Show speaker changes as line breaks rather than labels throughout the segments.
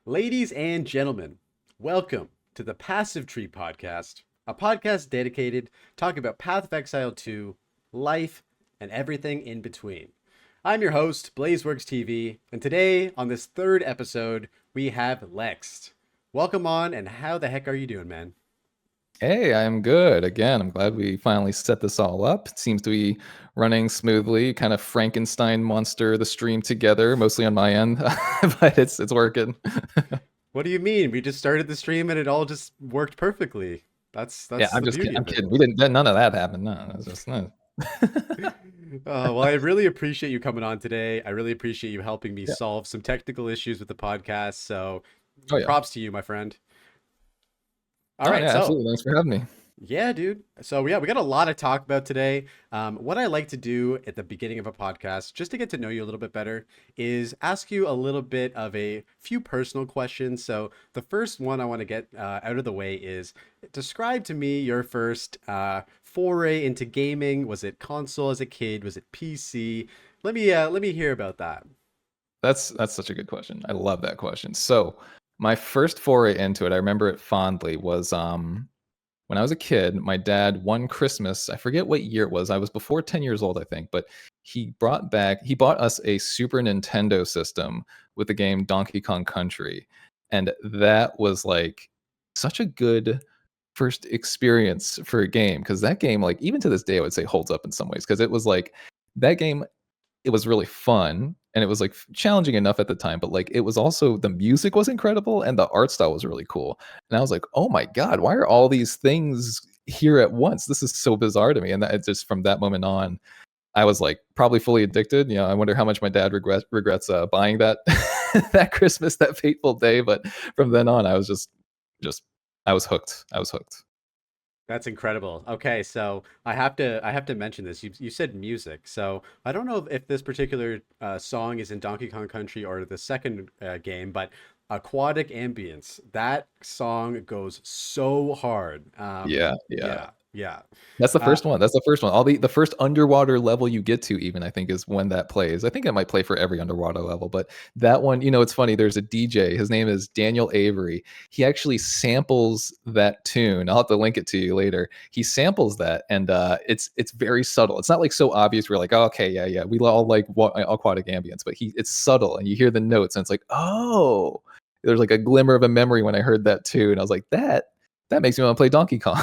Ladies and gentlemen, welcome to the Passive Tree Podcast, a podcast dedicated to talking about Path of Exile 2, life, and everything in between. I'm your host, Blazeworks TV, and today, on this third episode, we have Lex. Welcome on, and how the heck are you doing, man?
Hey, I'm good. Again, I'm glad we finally set this all up. It seems to be running smoothly, kind of Frankenstein monster the stream together, mostly on my end, but it's working.
What do you mean? We just started the stream and it all just worked perfectly. That's
Yeah,
that's the beauty
I'm
of it.
kidding. We didn't. None of that happened. No, it's just no.
Well, I really appreciate you coming on today. I really appreciate you helping me
Yeah.
solve some technical issues with the podcast. So,
Oh yeah.
props to you, my friend. All
Oh
right,
yeah.
so
Absolutely. Thanks for having me.
yeah, dude. So yeah, we got a lot to talk about today. What I like to do at the beginning of a podcast, just to get to know you a little bit better, is ask you a little bit of a few personal questions. So the first one I want to get out of the way is describe to me your first foray into gaming. Was it console as a kid? Was it PC? Let me hear about that.
That's such a good question. I love that question. So my first foray into it, I remember it fondly, was when I was a kid, my dad one Christmas, I forget what year it was. I was before 10 years old, I think, but he bought us a Super Nintendo system with the game Donkey Kong Country. And that was like such a good first experience for a game because that game, like, even to this day, I would say holds up in some ways because it was like that game, it was really fun and it was like challenging enough at the time, but like it was also the music was incredible and the art style was really cool. And I was like, oh my God, why are all these things here at once? This is so bizarre to me. And that it just from that moment on, I was like probably fully addicted. You know, I wonder how much my dad regrets buying that that Christmas, that fateful day. But from then on, I was just I was hooked. I was hooked.
That's incredible. Okay, so I have to mention this. You said music, so I don't know if this particular song is in Donkey Kong Country or the second game, but Aquatic Ambience. That song goes so hard.
Yeah, yeah.
Yeah, yeah.
That's the
Uh,
first one. That's the first one. All the first underwater level you get to, even I think, is when that plays. I think it might play for every underwater level, but that one, it's funny. There's a DJ. His name is Daniel Avery. He actually samples that tune. I'll have to link it to you later. He samples that, and it's very subtle. It's not like so obvious. We're like, oh, okay, yeah, yeah. We all like aquatic ambience, but it's subtle, and you hear the notes, and it's like, oh, there's like a glimmer of a memory when I heard that too, and I was like, that makes me want to play Donkey Kong.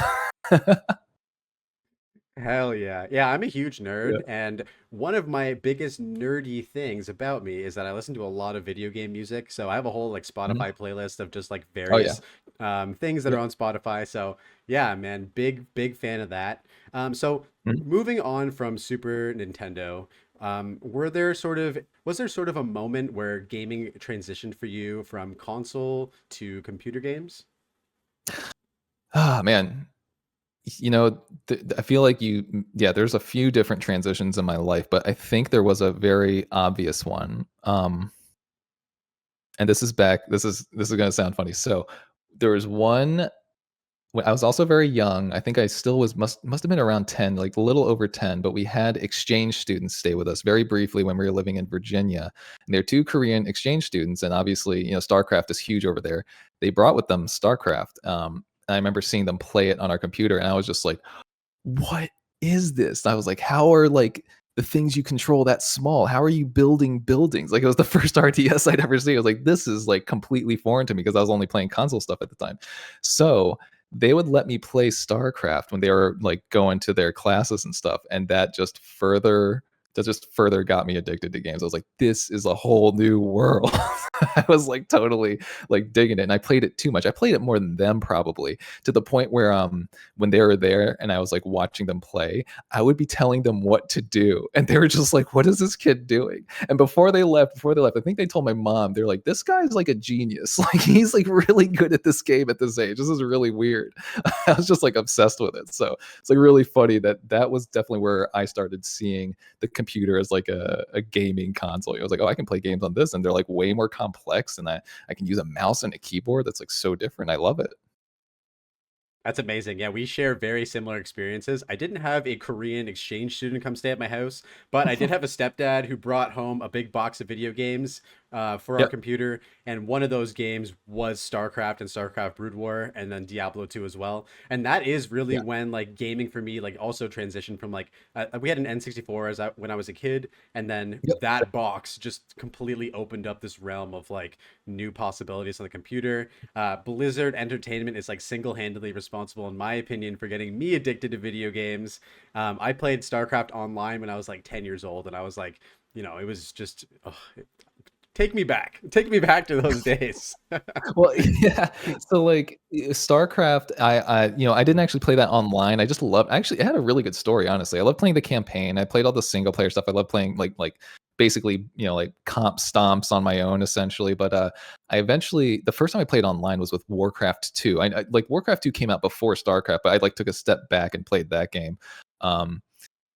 Hell yeah. Yeah, I'm a huge
Yeah.
nerd, and one of my biggest nerdy things about me is that I listen to a lot of video game music. So I have a whole like
Mhm.
Spotify playlist of just like
Oh yeah.
various things that are
Yep.
on Spotify. So yeah, man, big fan of that. So
Mhm.
moving on from Super Nintendo, was there sort of a moment where gaming transitioned for you from console to computer games?
Ah, man. You know, I feel like yeah, there's a few different transitions in my life, but I think there was a very obvious one. And this is going to sound funny. So there was one when I was also very young. I think I still was must have been around 10, like a little over 10, but we had exchange students stay with us very briefly when we were living in Virginia. And they're two Korean exchange students, and obviously, StarCraft is huge over there. They brought with them StarCraft. I remember seeing them play it on our computer, and I was just like, what is this? I was like, how are like the things you control that small? How are you building buildings? Like it was the first RTS I'd ever seen. I was like, this is like completely foreign to me because I was only playing console stuff at the time. So they would let me play StarCraft when they were like going to their classes and stuff. And that just further got me addicted to games. I was like, this is a whole new world. I was like totally like digging it. And I played it too much. I played it more than them probably to the point where when they were there and I was like watching them play, I would be telling them what to do. And they were just like, what is this kid doing? And before they left, I think they told my mom, they're like, this guy's like a genius. Like he's like really good at this game at this age. This is really weird. I was just like obsessed with it. So it's like really funny that was definitely where I started seeing the computer as like a gaming console. I was like, oh, I can play games on this. And they're like way more complex. And I can use a mouse and a keyboard that's like so different. I love it.
That's amazing. Yeah, we share very similar experiences. I didn't have a Korean exchange student come stay at my house, but I did have a stepdad who brought home a big box of video games for our
Yep.
computer, and one of those games was StarCraft and StarCraft Brood War, and then Diablo 2 as well. And that is really
Yeah.
when like gaming for me like also transitioned from like we had an N64 when I was a kid, and then
Yep.
that box just completely opened up this realm of like new possibilities on the computer. Blizzard Entertainment is like single-handedly responsible, in my opinion, for getting me addicted to video games. I played StarCraft online when I was like 10 years old, and I was like, it was just take me back to those days.
Well, yeah. So like StarCraft, I didn't actually play that online. I just love actually it had a really good story, honestly. I love playing the campaign. I played all the single player stuff. I love playing like basically, like comp stomps on my own essentially. But I eventually the first time I played online was with Warcraft 2. I like Warcraft 2 came out before StarCraft, but I like took a step back and played that game. Um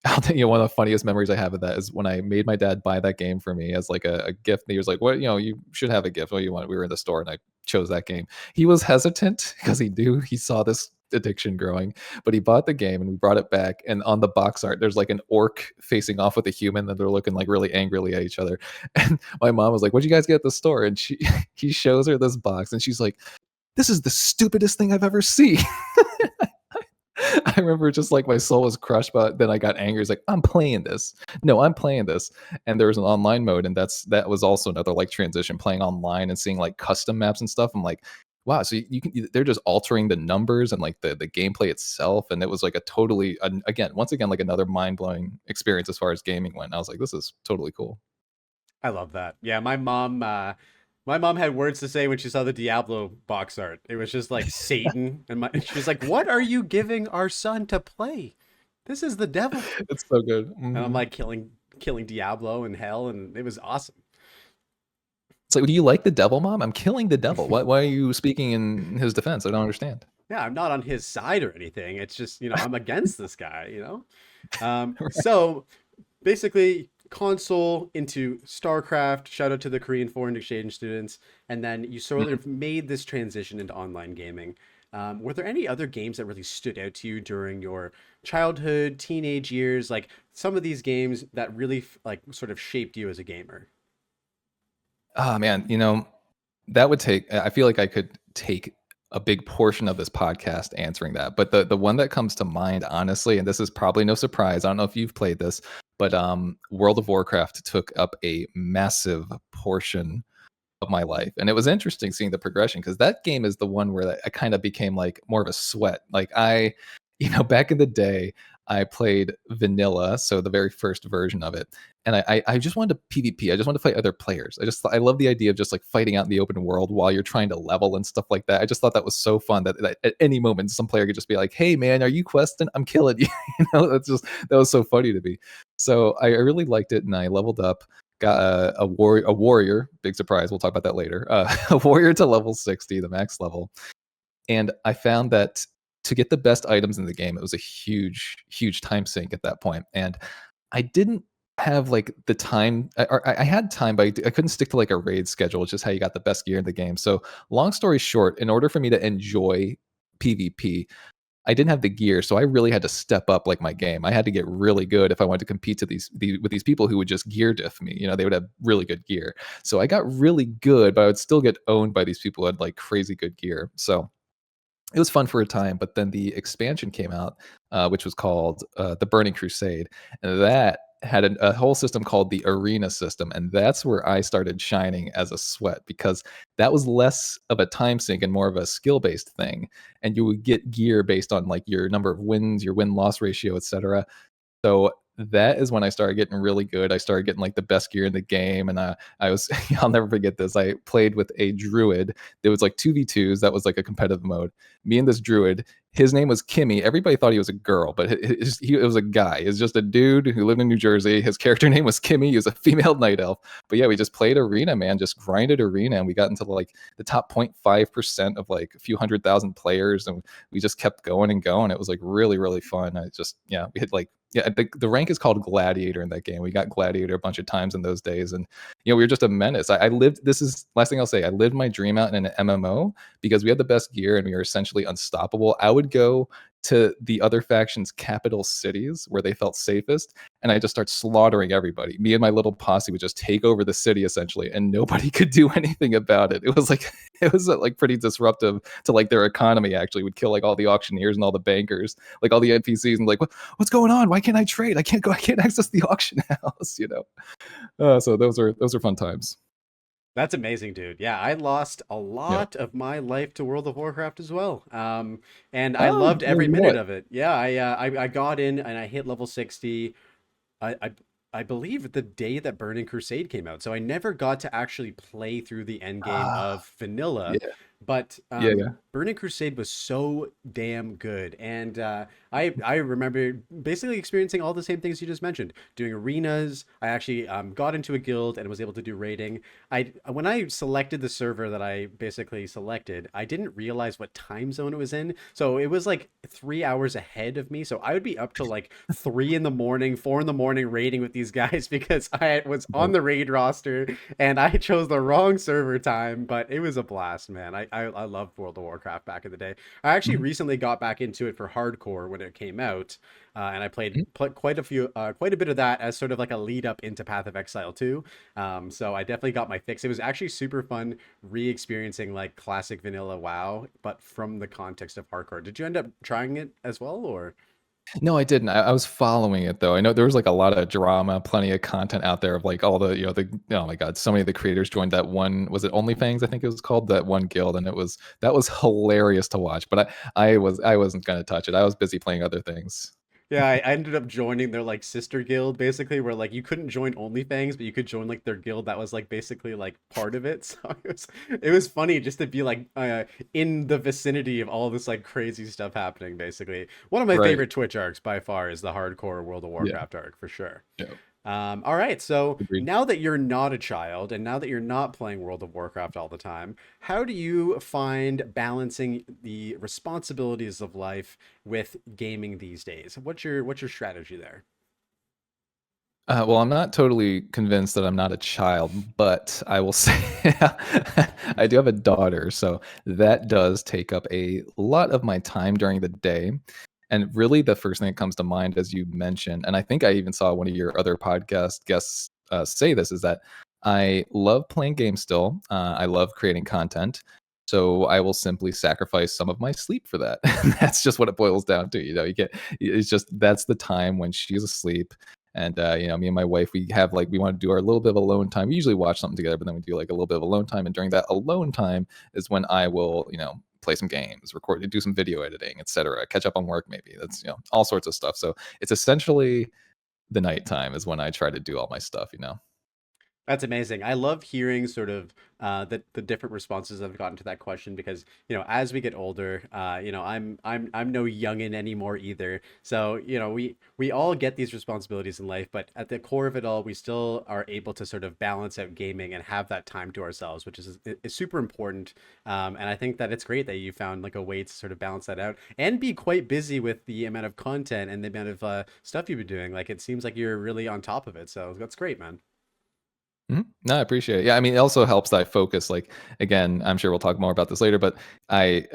I'll tell you one of the funniest memories I have of that is when I made my dad buy that game for me as like a gift. And he was like, "What? You should have a gift. What do you want?" We were in the store and I chose that game. He was hesitant because he saw this addiction growing, but he bought the game and we brought it back. And on the box art, there's like an orc facing off with a human that they're looking like really angrily at each other. And my mom was like, "What'd you guys get at the store?" And he shows her this box and she's like, "This is the stupidest thing I've ever seen." I remember just like my soul was crushed, but then I got angry. It's like, I'm playing this. No, I'm playing this. And there was an online mode, and that was also another like transition, playing online and seeing like custom maps and stuff. I'm like, wow, so you can they're just altering the numbers and like the gameplay itself. And it was like a totally once again, like another mind-blowing experience as far as gaming went. And I was like, this is totally cool.
I love that. Yeah, my mom had words to say when she saw the Diablo box art. It was just like Satan, and she was like, "What are you giving our son to play? This is the devil."
It's so good.
And I'm
Mhm.
like killing Diablo in hell, and it was awesome.
It's like, do you like the devil, mom? I'm killing the devil. Why are you speaking in his defense? I don't understand.
Yeah, I'm not on his side or anything. It's just, I'm against this guy. So basically console into StarCraft, shout out to the Korean foreign exchange students, and then you sort
Mhm.
of made this transition into online gaming. Were there any other games that really stood out to you during your childhood, teenage years, like some of these games that really like sort of shaped you as a gamer?
Oh man, that would take I feel like I could take a big portion of this podcast answering that. But the one that comes to mind, honestly, and this is probably no surprise, I don't know if you've played this, but World of Warcraft took up a massive portion of my life. And it was interesting seeing the progression because that game is the one where I kind of became like more of a sweat. Like back in the day, I played vanilla, so the very first version of it. And I just wanted to PvP. I just wanted to fight other players. I love the idea of just like fighting out in the open world while you're trying to level and stuff like that. I just thought that was so fun that at any moment some player could just be like, "Hey man, are you questing? I'm killing you." That was so funny to me. So I really liked it, and I leveled up, got a warrior. Big surprise. We'll talk about that later. A warrior to level 60, the max level, and I found that to get the best items in the game, it was a huge time sink at that point. And I didn't have like the time, or I had time, but I couldn't stick to like a raid schedule, which is how you got the best gear in the game. So, long story short, in order for me to enjoy PvP, I didn't have the gear, so I really had to step up like my game. I had to get really good if I wanted to compete with these people who would just gear diff me. They would have really good gear. So I got really good, but I would still get owned by these people who had like crazy good gear. So it was fun for a time, but then the expansion came out, which was called the Burning Crusade, and that had a whole system called the Arena system, and that's where I started shining as a sweat because that was less of a time sink and more of a skill based thing, and you would get gear based on like your number of wins, your win loss ratio, etc. So that is when I started getting really good. I started getting like the best gear in the game, and I was I'll never forget this. I played with a druid. There was like 2v2s. That was like a competitive mode. Me and this druid. His name was Kimmy. Everybody thought he was a girl, but it was a guy. He was just a dude who lived in New Jersey. His character name was Kimmy. He was a female night elf. But yeah, we just played arena, man. Just grinded arena, and we got into like the top 0.5% of like a few 100,000 players, and we just kept going and going. It was like really fun. We hit like yeah, the rank is called Gladiator in that game. We got Gladiator a bunch of times in those days, and we were just a menace. I lived. This is last thing I'll say. I lived my dream out in an MMO because we had the best gear and we were essentially unstoppable. I would go to the other faction's capital cities where they felt safest, and I just start slaughtering everybody. Me and my little posse would just take over the city essentially, and nobody could do anything about it. It was like it was like pretty disruptive to like their economy. Actually, would kill like all the auctioneers and all the bankers, like all the NPCs, and like what's going on? Why can't I trade? I can't go. I can't access the auction house. So those are fun times.
That's amazing, dude. Yeah, I lost a
Yeah.
lot of my life to World of Warcraft as well. And I
Oh,
loved
well,
every
you know
minute
what?
of it. Yeah, I got in and I hit level 60. I, I I believe the day that Burning Crusade came out. So I never got to actually play through the end game
Ah,
of vanilla,
yeah,
but
yeah, yeah.
Burning Crusade was so damn good. And I remember basically experiencing all the same things you just mentioned, doing arenas. I actually got into a guild and was able to do raiding. I when I selected the server that I basically selected, I didn't realize what time zone it was in. So it was like 3 hours ahead of me. So I would be up till like 3 in the morning, 4 in the morning raiding with these guys because I was on
Right.
the raid roster and I chose the wrong server time. But it was a blast, man. I loved World of Warcraft back in the day. I actually
Mhm,
recently got back into it for hardcore when it came out. And I played
mhm.
quite a bit of that as sort of like a lead up into Path of Exile 2. So I definitely got my fix. It was actually super fun re-experiencing like classic vanilla WoW, but from the context of hardcore. Did you end up trying it as well, or?
No, I didn't. I was following it though. I know there was like a lot of drama, plenty of content out there of like all the, oh my God, so many of the creators joined that one, was it OnlyFans? I think it was called, that one guild, and that was hilarious to watch. But I wasn't gonna touch it. I was busy playing other things.
Yeah, I ended up joining their like sister guild basically, where like you couldn't join OnlyFans, but you could join like their guild that was like basically like part of it. So it was funny just to be like in the vicinity of all this like crazy stuff happening. Basically, one of my
Right.
favorite Twitch arcs by far is the hardcore World of
Yeah.
Warcraft arc for sure.
Yeah.
All right, so
Agreed.
now that you're not a child and now that you're not playing World of Warcraft all the time, how do you find balancing the responsibilities of life with gaming these days? What's your strategy there?
Well, I'm not totally convinced that I'm not a child, but I will say I do have a daughter, so that does take up a lot of my time during the day. And really, the first thing that comes to mind, as you mentioned, and I think I even saw one of your other podcast guests say this, is that I love playing games still. I love creating content. So I will simply sacrifice some of my sleep for that. That's just what it boils down to. You get, it's just that's the time when she's asleep, and me and my wife, we have like, we want to do our little bit of alone time. We usually watch something together, but then we do like a little bit of alone time. And during that alone time is when I will, play some games, record, do some video editing, etc. Catch up on work, maybe. That's all sorts of stuff. So it's essentially the nighttime is when I try to do all my stuff.
That's amazing. I love hearing sort of the different responses I've gotten to that question because as we get older, I'm no youngin anymore either. So we all get these responsibilities in life, but at the core of it all, we still are able to sort of balance out gaming and have that time to ourselves, which is super important. And I think that it's great that you found like a way to sort of balance that out and be quite busy with the amount of content and the amount of stuff you've been doing. Like it seems like you're really on top of it. So that's great, man.
No, I appreciate it. Yeah, I mean, it also helps that I focus. Like, again, I'm sure we'll talk more about this later, but I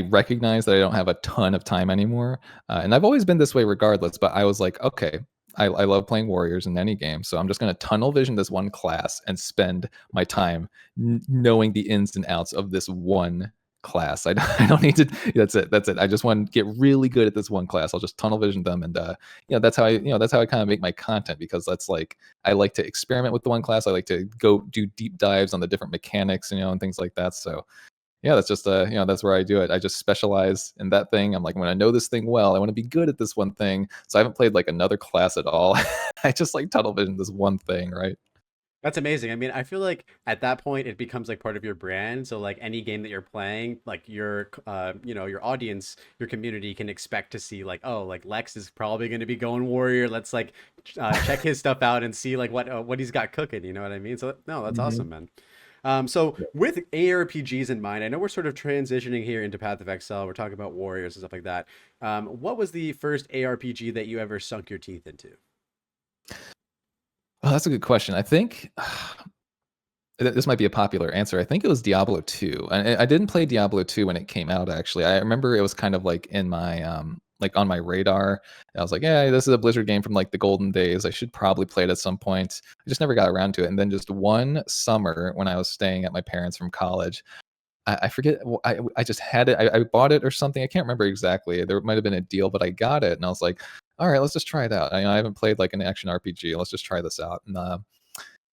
recognize that I don't have a ton of time anymore, and I've always been this way regardless. But I was like, okay, I love playing warriors in any game, so I'm just going to tunnel vision this one class and spend my time knowing the ins and outs of this one class. I don't need to. That's it. That's it. I just want to get really good at this one class. I'll just tunnel vision them, and that's how I kind of make my content, because that's like, I like to experiment with the one class. I like to go do deep dives on the different mechanics, and things like that. So yeah, that's just that's where I do it. I just specialize in that thing. I'm like, when I know this thing well, I want to be good at this one thing. So I haven't played like another class at all. I just like tunnel vision this one thing, right?
That's amazing. I mean, I feel like at that point it becomes like part of your brand. So like any game that you're playing, like your audience, your community can expect to see like, oh, like Lex is probably going to be going warrior. Let's like check his stuff out and see like what he's got cooking. You know what I mean? So no, that's
hmm
awesome, man. So with ARPGs in mind, I know we're sort of transitioning here into Path of Exile. We're talking about warriors and stuff like that. What was the first ARPG that you ever sunk your teeth into?
Oh, that's a good question. I think this might be a popular answer. I think it was Diablo 2. I didn't play Diablo 2 when it came out, actually. I remember it was kind of like in my like on my radar. I was like, yeah, this is a Blizzard game from like the golden days. I should probably play it at some point. I just never got around to it. And then just one summer when I was staying at my parents from college, I forget. I just had it. I bought it or something. I can't remember exactly. There might have been a deal, but I got it, and I was like, all right, let's just try it out. I haven't played like an action RPG. Let's just try this out. And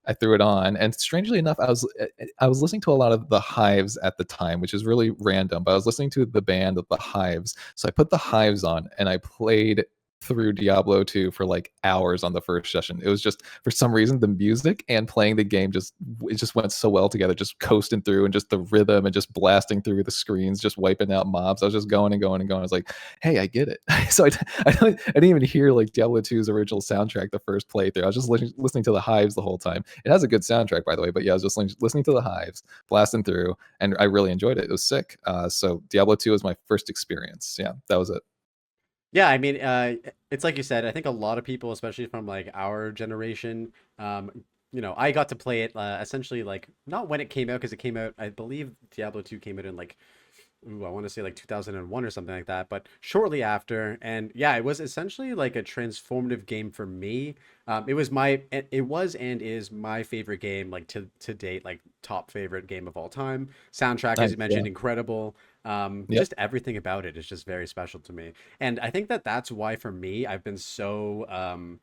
I threw it on, and strangely enough, I was listening to a lot of the Hives at the time, which is really random. But I was listening to the band of the Hives, so I put the Hives on, and I played through Diablo 2 for like hours on the first session. It was just for some reason the music and playing the game just it just went so well together, just coasting through and just the rhythm and just blasting through the screens, just wiping out mobs. I was just going and going and going. I was like, hey, I get it. So I didn't even hear like Diablo 2's original soundtrack the first playthrough. I was just listening to the Hives the whole time. It has a good soundtrack, by the way, but yeah, I was just listening to the Hives, blasting through, and I really enjoyed it. It was sick. So Diablo 2 was my first experience. Yeah, that was it.
Yeah, I mean, it's like you said. I think a lot of people, especially from like our generation, I got to play it essentially like not when it came out because it came out. I believe Diablo 2 came out in like, ooh, I want to say like 2001 or something like that, but shortly after. And yeah, it was essentially like a transformative game for me. It was and is my favorite game, like to date, like top favorite game of all time. Soundtrack, as
Nice.
you
Yeah.
mentioned, incredible.
Yep.
Just everything about it is just very special to me. And I think that that's why for me, I've been so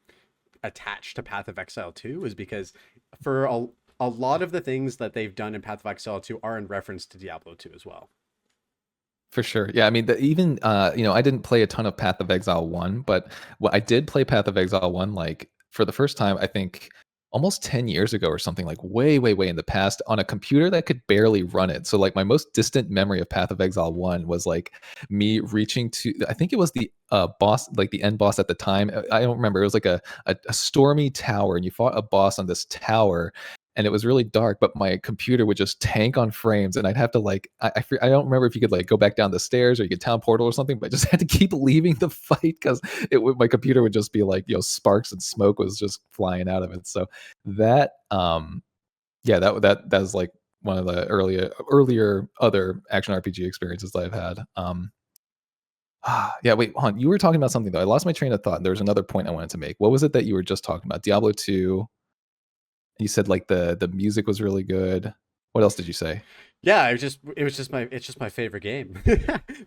attached to Path of Exile 2 is because for a lot of the things that they've done in Path of Exile 2 are in reference to Diablo 2 as well.
For sure. Yeah, I mean, even I didn't play a ton of Path of Exile 1, but what I did play Path of Exile 1 like for the first time, I think almost 10 years ago or something, like way, way, way in the past on a computer that could barely run it. So like my most distant memory of Path of Exile 1 was like me reaching to I think it was the boss, like the end boss at the time. I don't remember. It was like a stormy tower, and you fought a boss on this tower, and it was really dark, but my computer would just tank on frames, and I'd have to like I don't remember if you could like go back down the stairs or you could town portal or something, but I just had to keep leaving the fight because my computer would just be like sparks and smoke was just flying out of it. So that yeah, that was like one of the earlier other action RPG experiences that I've had. Yeah, wait, hold on. You were talking about something though. I lost my train of thought. There was another point I wanted to make. What was it that you were just talking about? Diablo 2. You said like the music was really good. What else did you say?
Yeah, it's just my favorite game.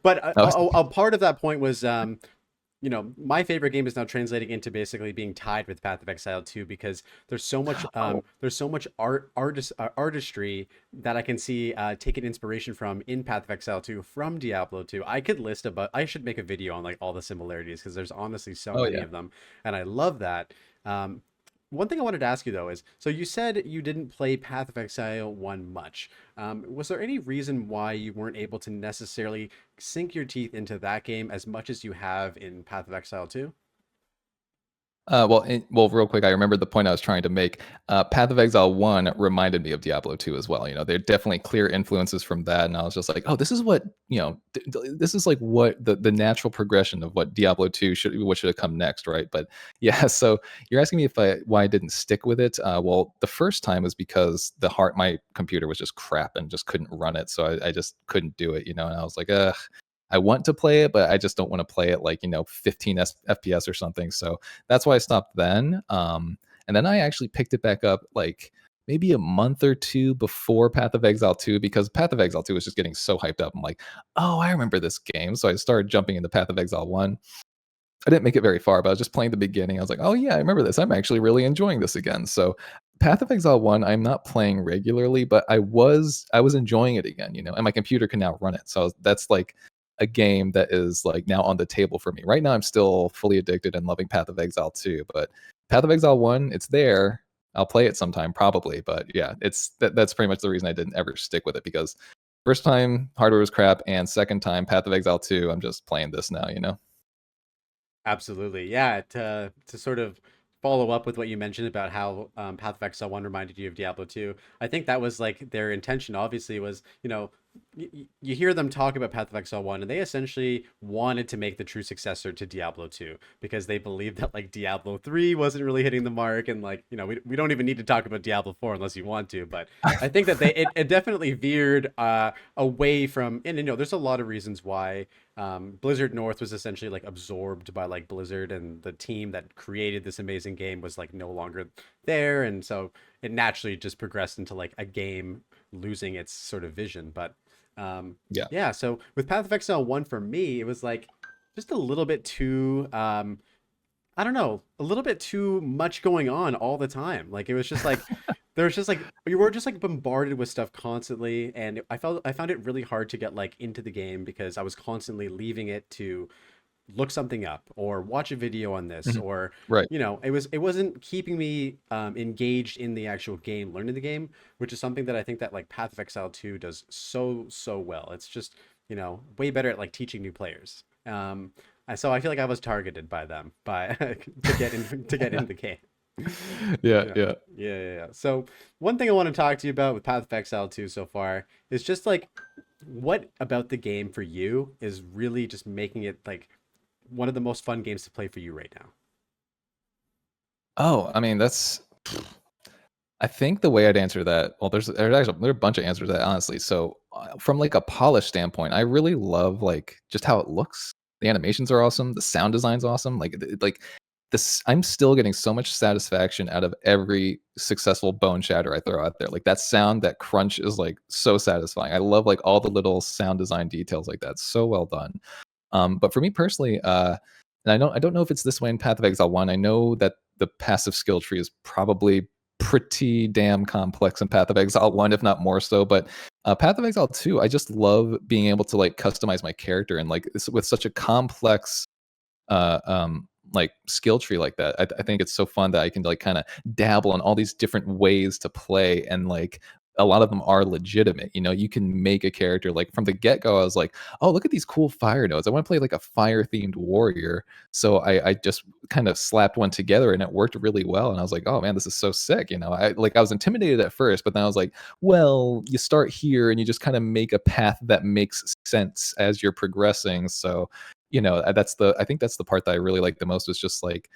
But
Oh,
a part of that point was my favorite game is now translating into basically being tied with Path of Exile 2 because
oh,
there's so much artistry that I can see taking inspiration from in Path of Exile 2 from Diablo 2. I could list about I should make a video on like all the similarities because there's honestly so
oh
many
yeah.
of them and I love that. Um, one thing I wanted to ask you though is so you said you didn't play Path of Exile 1 much. Was there any reason why you weren't able to necessarily sink your teeth into that game as much as you have in Path of Exile 2?
Well, real quick, I remember the point I was trying to make. Path of Exile 1 reminded me of Diablo 2 as well. There are definitely clear influences from that, and I was just like, oh, this is what this is like what the natural progression of what Diablo 2 should have come next, right? But yeah, so you're asking me if why I didn't stick with it. Well, the first time was because my computer was just crap and just couldn't run it, so I just couldn't do it, and I was like, ugh. I want to play it, but I just don't want to play it like 15 FPS or something. So that's why I stopped then. And then I actually picked it back up like maybe a month or two before Path of Exile 2 because Path of Exile 2 was just getting so hyped up. I'm like, oh, I remember this game. So I started jumping into Path of Exile 1. I didn't make it very far, but I was just playing the beginning. I was like, oh yeah, I remember this. I'm actually really enjoying this again. So Path of Exile 1, I'm not playing regularly, but I was enjoying it again, and my computer can now run it. So that's like a game that is like now on the table for me. Right now I'm still fully addicted and loving Path of Exile 2, but Path of Exile 1, it's there. I'll play it sometime probably, but yeah, that's pretty much the reason I didn't ever stick with it because first time hardware was crap and second time Path of Exile 2, I'm just playing this now.
Absolutely. Yeah, to sort of follow up with what you mentioned about how Path of Exile 1 reminded you of Diablo 2. I think that was like their intention obviously was, you hear them talk about Path of Exile 1, and they essentially wanted to make the true successor to Diablo 2 because they believed that like Diablo 3 wasn't really hitting the mark. And like, we don't even need to talk about Diablo 4 unless you want to. But I think that it definitely veered away from, and there's a lot of reasons why. Blizzard North was essentially like absorbed by like Blizzard, and the team that created this amazing game was like no longer there. And so it naturally just progressed into like a game losing its sort of vision. But
Yeah.
yeah, so with Path of Exile 1 for me, it was like just a little bit too I don't know, a little bit too much going on all the time. Like it was just like there's just like you were just like bombarded with stuff constantly, and I found it really hard to get like into the game because I was constantly leaving it to look something up or watch a video on this,
Mhm.
or
Right.
it wasn't keeping me engaged in the actual game, learning the game, which is something that I think that like Path of Exile 2 does so well. It's just way better at like teaching new players. And so I feel like I was targeted by them by to get in the game.
Yeah,
Yeah.
yeah.
Yeah. So one thing I want to talk to you about with Path of Exile 2 so far is just like what about the game for you is really just making it like one of the most fun games to play for you right now?
Oh, I mean, I think the way I'd answer that, well, there are a bunch of answers to that, honestly. So, from like a polish standpoint, I really love like just how it looks. The animations are awesome. The sound design's awesome. Like this, I'm still getting so much satisfaction out of every successful bone shatter I throw out there. Like that sound, that crunch is like so satisfying. I love like all the little sound design details like that. So well done. But for me personally, and I don't know if it's this way in Path of Exile 1. I know that the passive skill tree is probably pretty damn complex in Path of Exile 1, if not more so. But Path of Exile 2, I just love being able to like customize my character, and like with such a complex like skill tree like that. I think it's so fun that I can like kind of dabble in all these different ways to play, and like a lot of them are legitimate. You can make a character like from the get go. I was like, oh, look at these cool fire nodes. I want to play like a fire themed warrior. So I just kind of slapped one together, and it worked really well. And I was like, oh man, this is so sick. I was intimidated at first, but then I was like, well, you start here and you just kind of make a path that makes sense as you're progressing. So I think that's the part that I really like the most, is just like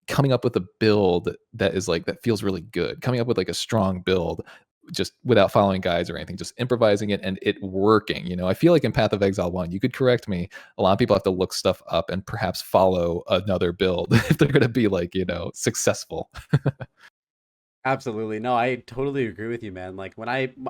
coming up with a build that feels really good, coming up with like a strong build just without following guides or anything, just improvising it and it working. I feel like in Path of Exile 1, you could correct me, a lot of people have to look stuff up and perhaps follow another build if they're going to be like successful.
Absolutely. No, I totally agree with you, man. Like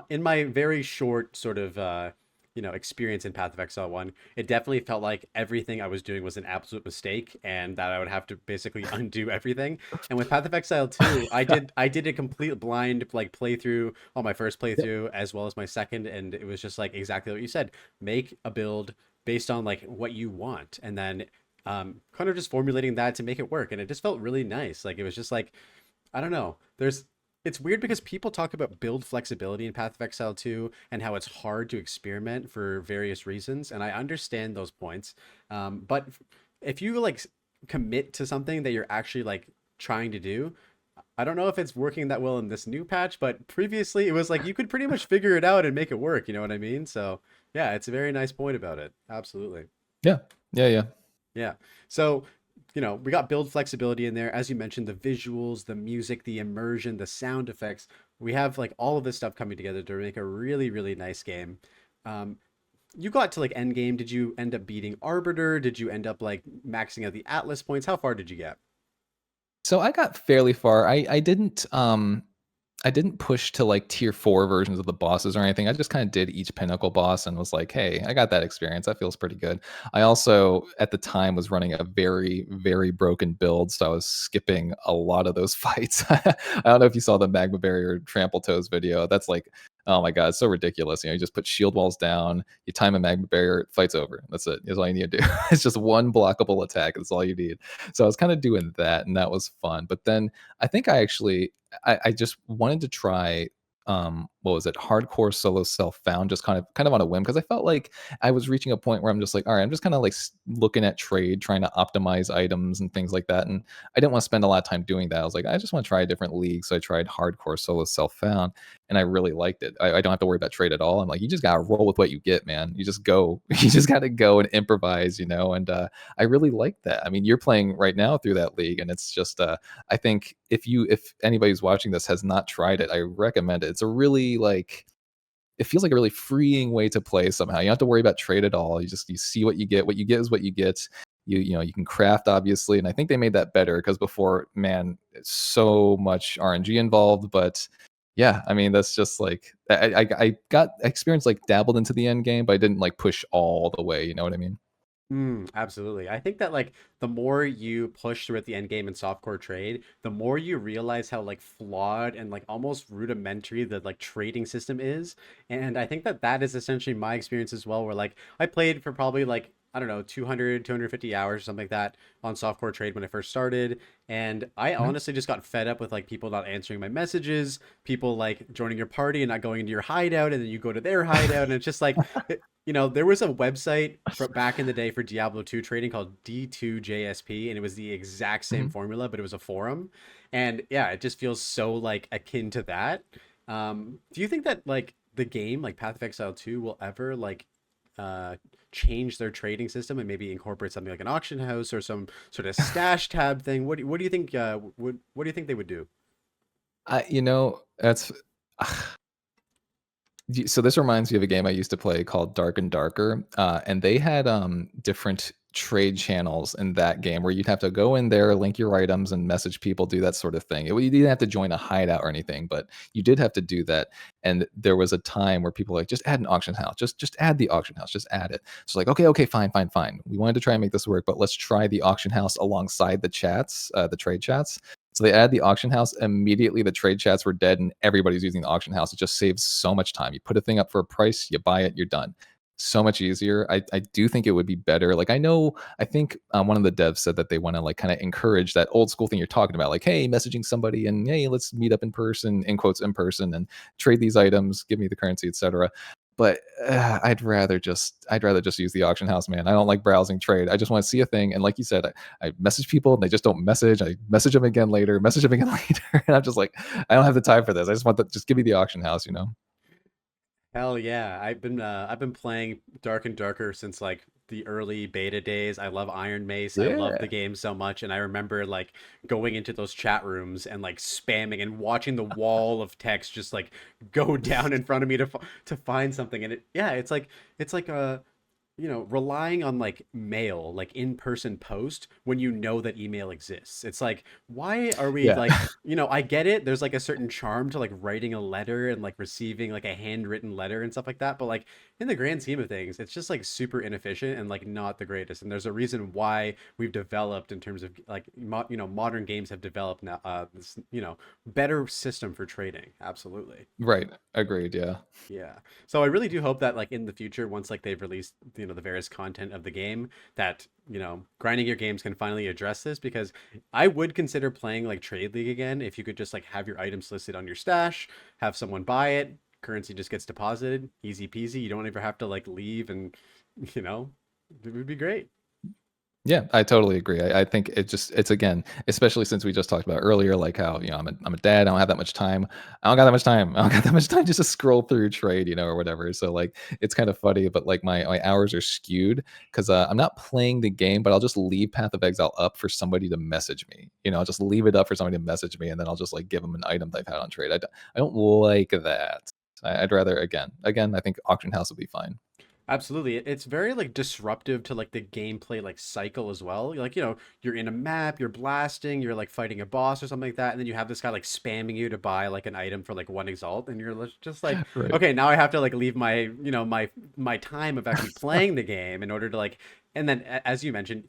in my very short sort of experience in Path of Exile 1, it definitely felt like everything I was doing was an absolute mistake and that I would have to basically undo everything. And with Path of Exile 2, I did a complete blind like playthrough on my first
Yep.
playthrough as well as my second, and it was just like exactly what you said. Make a build based on like what you want, and then kind of just formulating that to make it work. And it just felt really nice. Like it was just like I don't know. It's weird because people talk about build flexibility in Path of Exile 2 and how it's hard to experiment for various reasons, and I understand those points. But if you like commit to something that you're actually like trying to do, I don't know if it's working that well in this new patch, but previously it was like you could pretty much figure it out and make it work, you know what I mean? So, yeah, it's a very nice point about it. Absolutely.
Yeah. Yeah. Yeah.
Yeah. So, we got build flexibility in there. As you mentioned, the visuals, the music, the immersion, the sound effects. We have like all of this stuff coming together to make a really, really nice game. Um, you got to like Endgame. Did you end up beating Arbiter? Did you end up like maxing out the Atlas points? How far did you get?
So I got fairly far. I didn't push to like tier 4 versions of the bosses or anything. I just kind of did each pinnacle boss and was like, hey, I got that experience. That feels pretty good. I also, at the time, was running a very, very broken build. So I was skipping a lot of those fights. I don't know if you saw the Magma Barrier Trample Toes video. That's like, oh my God, it's so ridiculous. You just put shield walls down, you time a Magma Barrier, fight's over. That's it. That's all you need to do. It's just one blockable attack. That's all you need. So I was kind of doing that, and that was fun. But then I think I just wanted to try what was it, hardcore solo self found, just kind of on a whim, because I felt like I was reaching a point where I'm just like, all right, I'm just kind of like looking at trade, trying to optimize items and things like that, and I didn't want to spend a lot of time doing that. I was like, I just want to try a different league, so I tried hardcore solo self found, and I really liked it. I don't have to worry about trade at all. I'm like, you just gotta roll with what you get, man. You just go, you just gotta go and improvise, and I really like that. I mean, you're playing right now through that league, and it's just I think if anybody who's watching this has not tried it, I recommend it. It's a really like it feels like a really freeing way to play somehow. You don't have to worry about trade at all. You see what you get. What you get is what you get. You can craft obviously, and I think they made that better because before, man, it's so much RNG involved. But yeah, I mean that's just like I got experience like dabbled into the end game, but I didn't like push all the way. You know what I mean?
Absolutely. I think that like the more you push through at the end game in softcore trade, the more you realize how like flawed and like almost rudimentary the like trading system is. And I think that that is essentially my experience as well, where like I played for probably like I don't know 250 hours or something like that on softcore trade when I first started, and I
Mhm.
honestly just got fed up with like people not answering my messages, people like joining your party and not going into your hideout, and then you go to their hideout, and it's just like there was a website from back in the day for Diablo 2 trading called D2JSP, and it was the exact same
Mhm.
formula, but it was a forum. And yeah, it just feels so like akin to that. Do you think that like the game, like Path of Exile 2, will ever like uh change their trading system and maybe incorporate something like an auction house or some sort of stash tab thing? What do you think what do you think they would do?
That's so this reminds me of a game I used to play called Dark and Darker, and they had different trade channels in that game where you'd have to go in there, link your items, and message people, do that sort of thing. You didn't have to join a hideout or anything, but you did have to do that. And there was a time where people were like, just add an auction house, just add the auction house, just add it. So like, okay, fine, fine, fine. We wanted to try and make this work, but let's try the auction house alongside the chats, the trade chats. So they add the auction house. Immediately, the trade chats were dead, and everybody's using the auction house. It just saves so much time. You put a thing up for a price, you buy it, you're done. So much easier. I do think it would be better. Like I think one of the devs said that they want to like kind of encourage that old school thing you're talking about, like hey, messaging somebody and hey, let's meet up in person, in quotes in person, and trade these items, give me the currency, etc. But I'd rather just use the auction house, man. I don't like browsing trade. I just want to see a thing, and like you said, I message people and they just don't message. I message them again later, message them again later, and I'm just like, I don't have the time for this. I just want just give me the auction house.
Hell yeah. I've been playing Dark and Darker since like the early beta days. I love Iron Mace. I love the
Yeah.
game so much, and I remember like going into those chat rooms and like spamming and watching the wall of text just like go down in front of me to find something. And it's like a relying on like mail, like in-person post when you know that email exists. It's like, why are we
Yeah.
like, I get it. There's like a certain charm to like writing a letter and like receiving like a handwritten letter and stuff like that. But like in the grand scheme of things, it's just like super inefficient and like not the greatest. And there's a reason why we've developed in terms of like, modern games have developed now, this, better system for trading. Absolutely.
Right. Agreed. Yeah.
Yeah. So I really do hope that like in the future, once like they've released, the various content of the game, that, grinding your games can finally address this, because I would consider playing like Trade League again if you could just like have your items listed on your stash, have someone buy it, currency just gets deposited, easy peasy. You don't ever have to like leave and, you know, it would be great.
Yeah, I totally agree. I think it's again, especially since we just talked about earlier, like how I'm a dad. I don't have that much time. I don't got that much time. I don't got that much time just to scroll through trade, or whatever. So like, it's kind of funny, but like my hours are skewed because I'm not playing the game, but I'll just leave Path of Exile up for somebody to message me. I'll just leave it up for somebody to message me, and then I'll just like give them an item they've had on trade. I don't like that. I'd rather again. I think auction house would be fine.
Absolutely. It's very like disruptive to like the gameplay like cycle as well. Like, you're in a map, you're blasting, you're like fighting a boss or something like that, and then you have this guy like spamming you to buy like an item for like one exalt, and you're just like,
Right.
okay, now I have to like leave my, my time of actually playing the game in order to like, and then as you mentioned,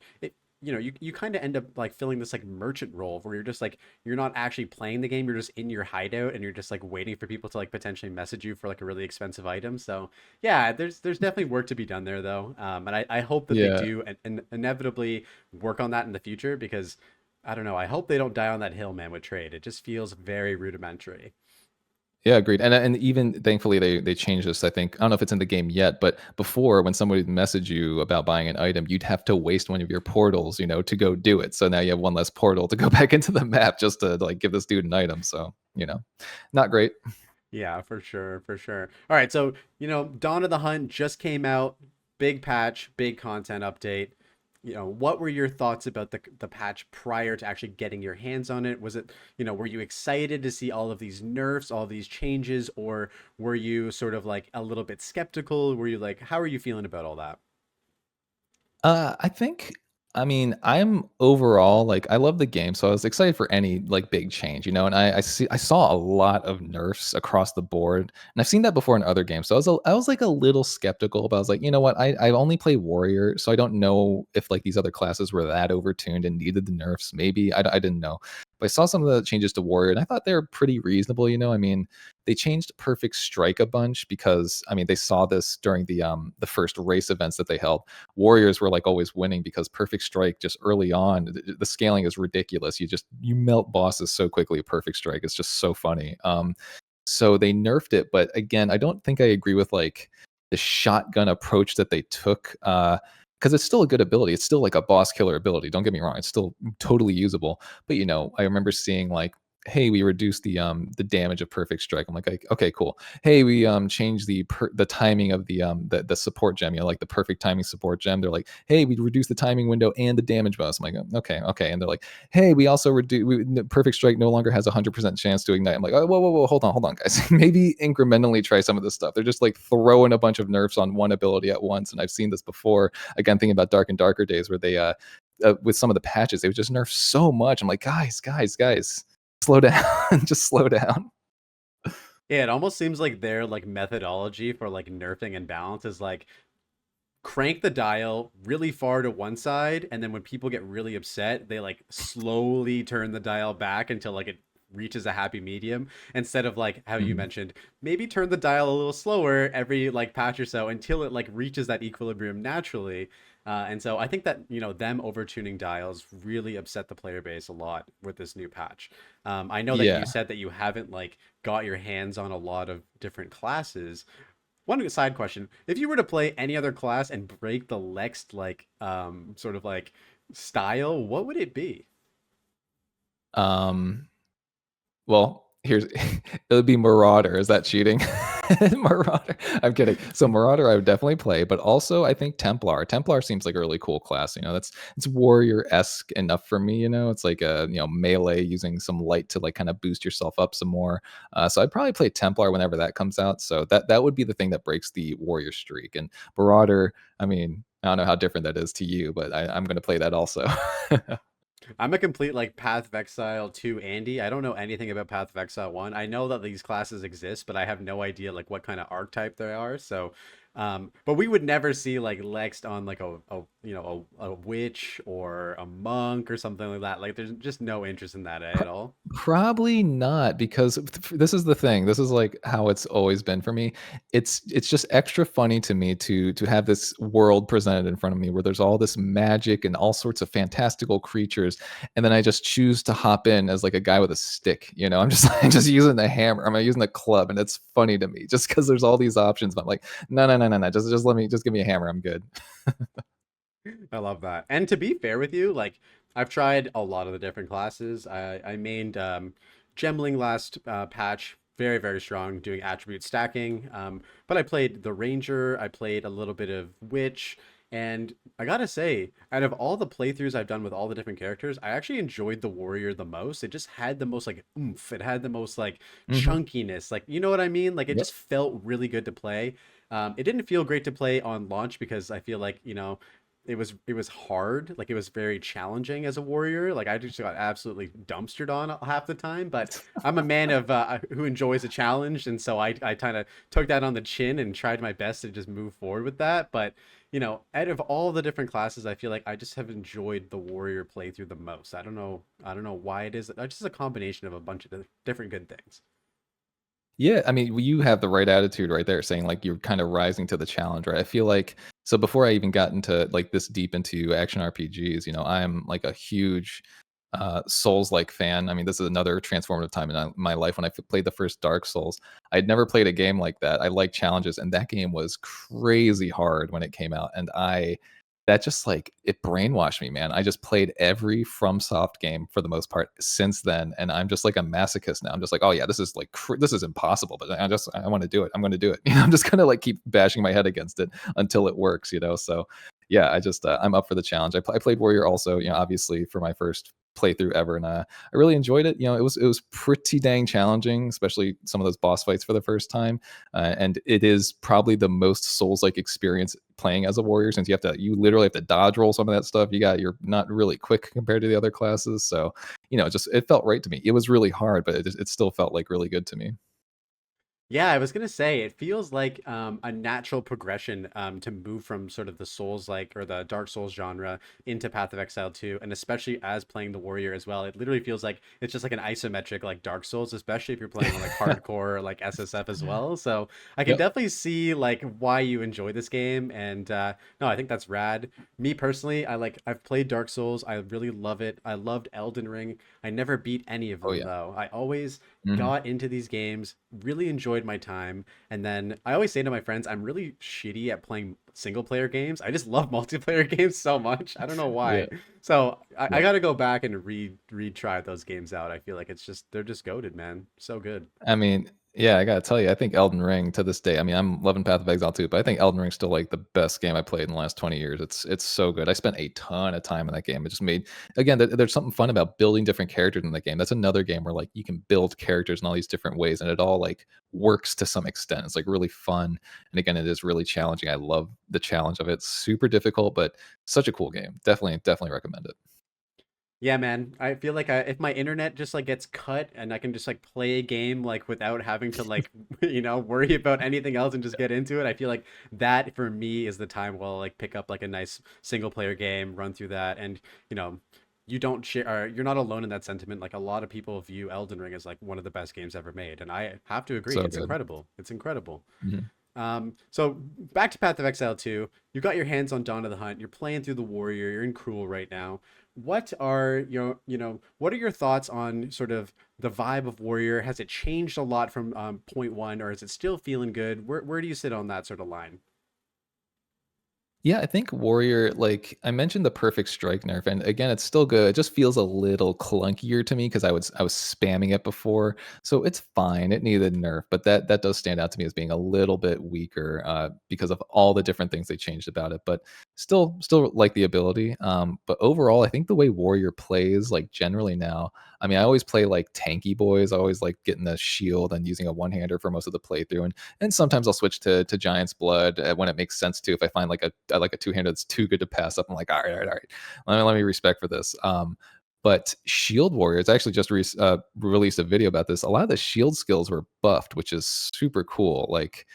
you kind of end up like filling this like merchant role where you're just like you're not actually playing the game, you're just in your hideout and you're just like waiting for people to like potentially message you for like a really expensive item. So yeah, there's definitely work to be done there though, and I hope that they
Yeah.
do and inevitably work on that in the future, because I don't know, I hope they don't die on that hill, man, with trade. It just feels very rudimentary.
Yeah, agreed. And even thankfully they changed this. I think I don't know if it's in the game yet, but before when somebody would message you about buying an item, you'd have to waste one of your portals, to go do it. So now you have one less portal to go back into the map just to like give this dude an item. So, not great.
Yeah, for sure, for sure. All right, so Dawn of the Hunt just came out, big patch, big content update. What were your thoughts about the patch prior to actually getting your hands on it? Was it, were you excited to see all of these nerfs, all of these changes, or were you sort of like a little bit skeptical? Were you like, how are you feeling about all that?
I think, I mean, I'm overall like I love the game, so I was excited for any like big change, and I saw a lot of nerfs across the board, and I've seen that before in other games. So I was like a little skeptical, but I was like, you know what, I only play warrior, so I don't know if like these other classes were that overtuned and needed the nerfs. Maybe I didn't know, but I saw some of the changes to warrior, and I thought they were pretty reasonable. I mean, they changed perfect strike a bunch because I mean they saw this during the first race events that they held. Warriors were like always winning because perfect strike just early on the scaling is ridiculous. You melt bosses so quickly with perfect strike. It's just so funny. So they nerfed it, but again, I don't think I agree with like the shotgun approach that they took. Because it's still a good ability. It's still like a boss killer ability. Don't get me wrong. It's still totally usable. But I remember seeing like, hey, we reduced the damage of perfect strike. I'm like, okay, cool. Hey, we changed the timing of the support gem, like the perfect timing support gem. They're like, hey, we reduced the timing window and the damage bonus. I'm like, okay. And they're like, hey, we also perfect strike no longer has a 100% chance to ignite. I'm like, oh, whoa, hold on, guys. Maybe incrementally try some of this stuff. They're just like throwing a bunch of nerfs on one ability at once, and I've seen this before. Again, thinking about Dark and Darker Days, where they with some of the patches, they would just nerf so much. I'm like, guys, slow down, just slow down.
Yeah, it almost seems like their like methodology for like nerfing and balance is like crank the dial really far to one side, and then when people get really upset, they like slowly turn the dial back until like it reaches a happy medium, instead of like how you
Mhm.
mentioned, maybe turn the dial a little slower every like patch or so until it like reaches that equilibrium naturally. And so I think that them overtuning dials really upset the player base a lot with this new patch. I know that you
Yeah.
said that you haven't like got your hands on a lot of different classes. One side question: if you were to play any other class and break the Lex like sort of like style, what would it be?
Um, well, here's it would be Marauder. Is that cheating? Marauder. I'm kidding. So Marauder, I would definitely play, but also I think Templar. Templar seems like a really cool class. It's warrior esque enough for me. It's like a melee using some light to like kind of boost yourself up some more. So I'd probably play Templar whenever that comes out. So that would be the thing that breaks the warrior streak. And Marauder, I mean, I don't know how different that is to you, but I'm going to play that also.
I'm a complete like Path of Exile 2 Andy. I don't know anything about Path of Exile 1. I know that these classes exist, but I have no idea like what kind of archetype they are. So, but we would never see like Lext on like a witch or a monk or something like that. Like there's just no interest in that at all.
Probably not, because this is the thing. This is like how it's always been for me. It's just extra funny to me to have this world presented in front of me where there's all this magic and all sorts of fantastical creatures, and then I just choose to hop in as like a guy with a stick. I'm just I'm just using the hammer. I'm using the club, and it's funny to me just because there's all these options. But I'm like, no. Just give me a hammer. I'm good.
I love that. And to be fair with you, like I've tried a lot of the different classes. I mained Gemling last patch, very very strong, doing attribute stacking. But I played the Ranger. I played a little bit of Witch, and I gotta say, out of all the playthroughs I've done with all the different characters, I actually enjoyed the Warrior the most. It just had the most like oomph. It had the most like
Hmm.
chunkiness. Like you know what I mean? Like it
Yep.
just felt really good to play. It didn't feel great to play on launch because I feel like it was hard, like it was very challenging as a warrior. Like I just got absolutely dumpstered on half the time, but I'm a man of who enjoys a challenge, and so I kind of took that on the chin and tried my best to just move forward with that. But out of all the different classes, I feel like I just have enjoyed the warrior playthrough the most. I don't know why it is. It's just a combination of a bunch of different good things.
Yeah, I mean, you have the right attitude right there, saying like you're kind of rising to the challenge, right? I feel like so before I even got into like this deep into action RPGs, I'm like a huge Souls-like fan. I mean, this is another transformative time in my life when I played the first Dark Souls. I'd never played a game like that. I like challenges, and that game was crazy hard when it came out, and I that just like it brainwashed me, man. I just played every FromSoft game for the most part since then, and I'm just like a masochist now. I'm just like, oh yeah, this is like this is impossible, but I want to do it. I'm going to do it. I'm just gonna like keep bashing my head against it until it works, you know. So yeah, I'm up for the challenge. I played Warrior also, you know, obviously for my first playthrough ever, and I really enjoyed it. You know, it was pretty dang challenging, especially some of those boss fights for the first time. And it is probably the most Souls-like experience playing as a warrior, since you literally have to dodge roll some of that stuff. You're not really quick compared to the other classes, so you know, just it felt right to me. It was really hard, but it still felt like really good to me.
Yeah, I was gonna say it feels like a natural progression to move from sort of the Souls like or the Dark Souls genre into Path of Exile 2, and especially as playing the Warrior as well. It literally feels like it's just like an isometric like Dark Souls, especially if you're playing on like hardcore or like SSF as well. So I can
Yep.
definitely see like why you enjoy this game, and no, I think that's rad. Me personally, I've played Dark Souls. I really love it. I loved Elden Ring. I never beat any of
Oh
them
yeah.
though. I always
Mhm.
got into these games, really enjoyed my time, and then I always say to my friends, I'm really shitty at playing single player games. I just love multiplayer games so much. I don't know
Yeah.
why. So I
Yeah.
gotta go back and retry those games out. I feel like they're just goated, man. So good.
I mean, yeah, I gotta tell you, I think Elden Ring to this day. I mean, I'm loving Path of Exile too, but I think Elden Ring's still like the best game I played in the last 20 years. It's so good. I spent a ton of time in that game. It just made again, there's something fun about building different characters in that game. That's another game where like you can build characters in all these different ways, and it all like works to some extent. It's like really fun, and again, it is really challenging. I love the challenge of it. Super difficult, but such a cool game. Definitely recommend it.
Yeah, man. I feel like if my internet just like gets cut and I can just like play a game like without having to like worry about anything else and just get into it, I feel like that for me is the time where I'll like pick up like a nice single player game, run through that, and you know, you don't share or you're not alone in that sentiment. Like a lot of people view Elden Ring as like one of the best games ever made, and I have to agree.
So
It's
good.
incredible. It's incredible.
Mhm.
So back to Path of Exile 2. You got your hands on Dawn of the Hunt. You're playing through the Warrior. You're in Cruel right now. What are what are your thoughts on sort of the vibe of Warrior? Has it changed a lot from point one, or is it still feeling good? Where do you sit on that sort of line?
Yeah, I think Warrior, like I mentioned the perfect strike nerf, and again, it's still good. It just feels a little clunkier to me because I was spamming it before, so it's fine. It needed nerf, but that does stand out to me as being a little bit weaker because of all the different things they changed about it. But still like the ability. But overall, I think the way Warrior plays, like generally now, I mean, I always play like tanky boys. I always like getting the shield and using a one hander for most of the playthrough, and sometimes I'll switch to Giant's Blood when it makes sense to. If I find like a two handed that's too good to pass up, I'm like, all right. Let me respect for this. But Shield Warriors actually just released a video about this. A lot of the shield skills were buffed, which is super cool. Like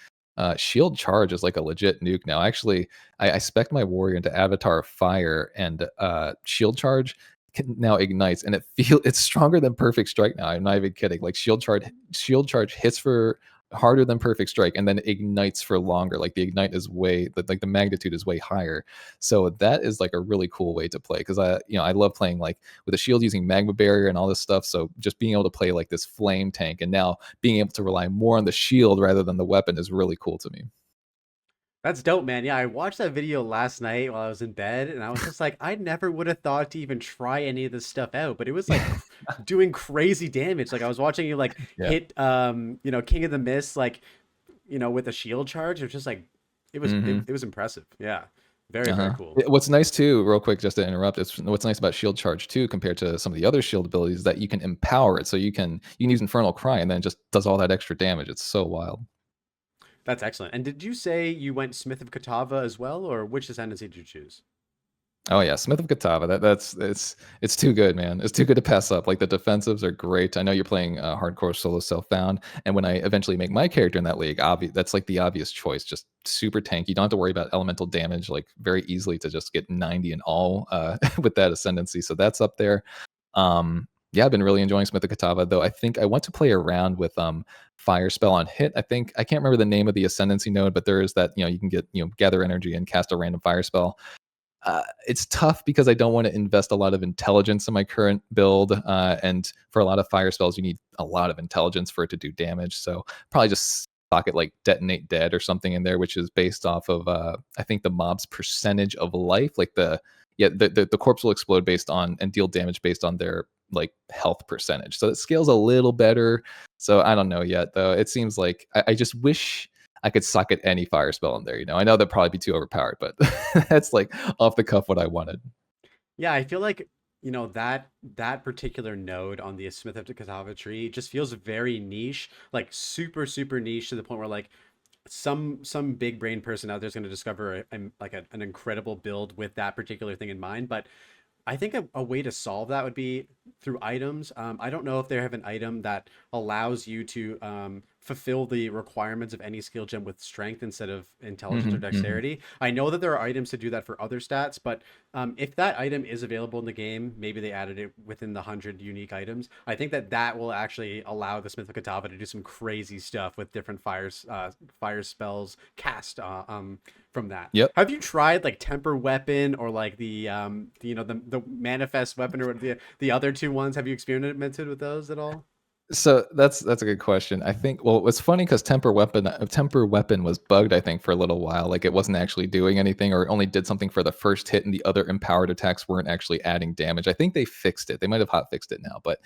Shield Charge is like a legit nuke now. Actually, I spec my warrior into Avatar Fire, and Shield Charge now ignites, and it's stronger than Perfect Strike now. I'm not even kidding. Like Shield Charge hits for harder than Perfect Strike, and then ignites for longer. Like the ignite is like the magnitude is way higher. So that is like a really cool way to play, because I love playing like with a shield using magma barrier and all this stuff. So just being able to play like this flame tank, and now being able to rely more on the shield rather than the weapon is really cool to me.
That's dope, man. Yeah, I watched that video last night while I was in bed, and I was just like, I never would have thought to even try any of this stuff out, but it was like doing crazy damage. Like I was watching you like
Yeah.
hit King of the Mist like with a shield charge. It was just like
Hmm.
it was impressive. Yeah. Very, very
Uh-huh.
cool.
What's nice too, real quick, just to interrupt, is what's nice about Shield Charge too, compared to some of the other shield abilities, is that you can empower it. So you can use Infernal Cry, and then it just does all that extra damage. It's so wild.
That's excellent. And did you say you went Smith of Kitava as well, or which ascendancy did you choose?
Oh yeah, Smith of Kitava. It's too good, man. It's too good to pass up. Like the defensives are great. I know you're playing hardcore solo self-found, and when I eventually make my character in that league, that's like the obvious choice. Just super tanky. You don't have to worry about elemental damage. Like very easily to just get 90 in all with that ascendancy. So that's up there. Yeah, I've been really enjoying Smith of Kitava, though. I think I want to play around with Fire Spell on hit. I can't remember the name of the ascendancy node, but there is that, you can get gather energy and cast a random fire spell. It's tough because I don't want to invest a lot of intelligence in my current build, and for a lot of fire spells, you need a lot of intelligence for it to do damage. So probably just socket like detonate dead or something in there, which is based off of I think the mob's percentage of life, like the corpse will explode based on and deal damage based on their like health percentage. So it scales a little better. So I don't know yet though. It seems like I just wish I could socket any fire spell in there. I know that'd probably be too overpowered, but that's like off the cuff what I wanted.
Yeah, I feel like, that particular node on the Smith of Kitava tree just feels very niche, like super, super niche to the point where like some big brain person out there is going to discover an incredible build with that particular thing in mind. But I think a way to solve that would be through items. I don't know if they have an item that allows you to fulfill the requirements of any skill gem with strength instead of intelligence or
Hmm, hmm.
dexterity. I know that there are items to do that for other stats, but if that item is available in the game, maybe they added it within the 100 unique items. I think that that will actually allow the Smith of Katava to do some crazy stuff with different fire spells cast from that.
Yep.
Have you tried like temper weapon or like the manifest weapon or the other two ones? Have you experimented with those at all?
So that's a good question. I think well, it's funny because temper weapon was bugged. I think for a little while, like it wasn't actually doing anything, or it only did something for the first hit, and the other empowered attacks weren't actually adding damage. I think they fixed it. They might have hot fixed it now, but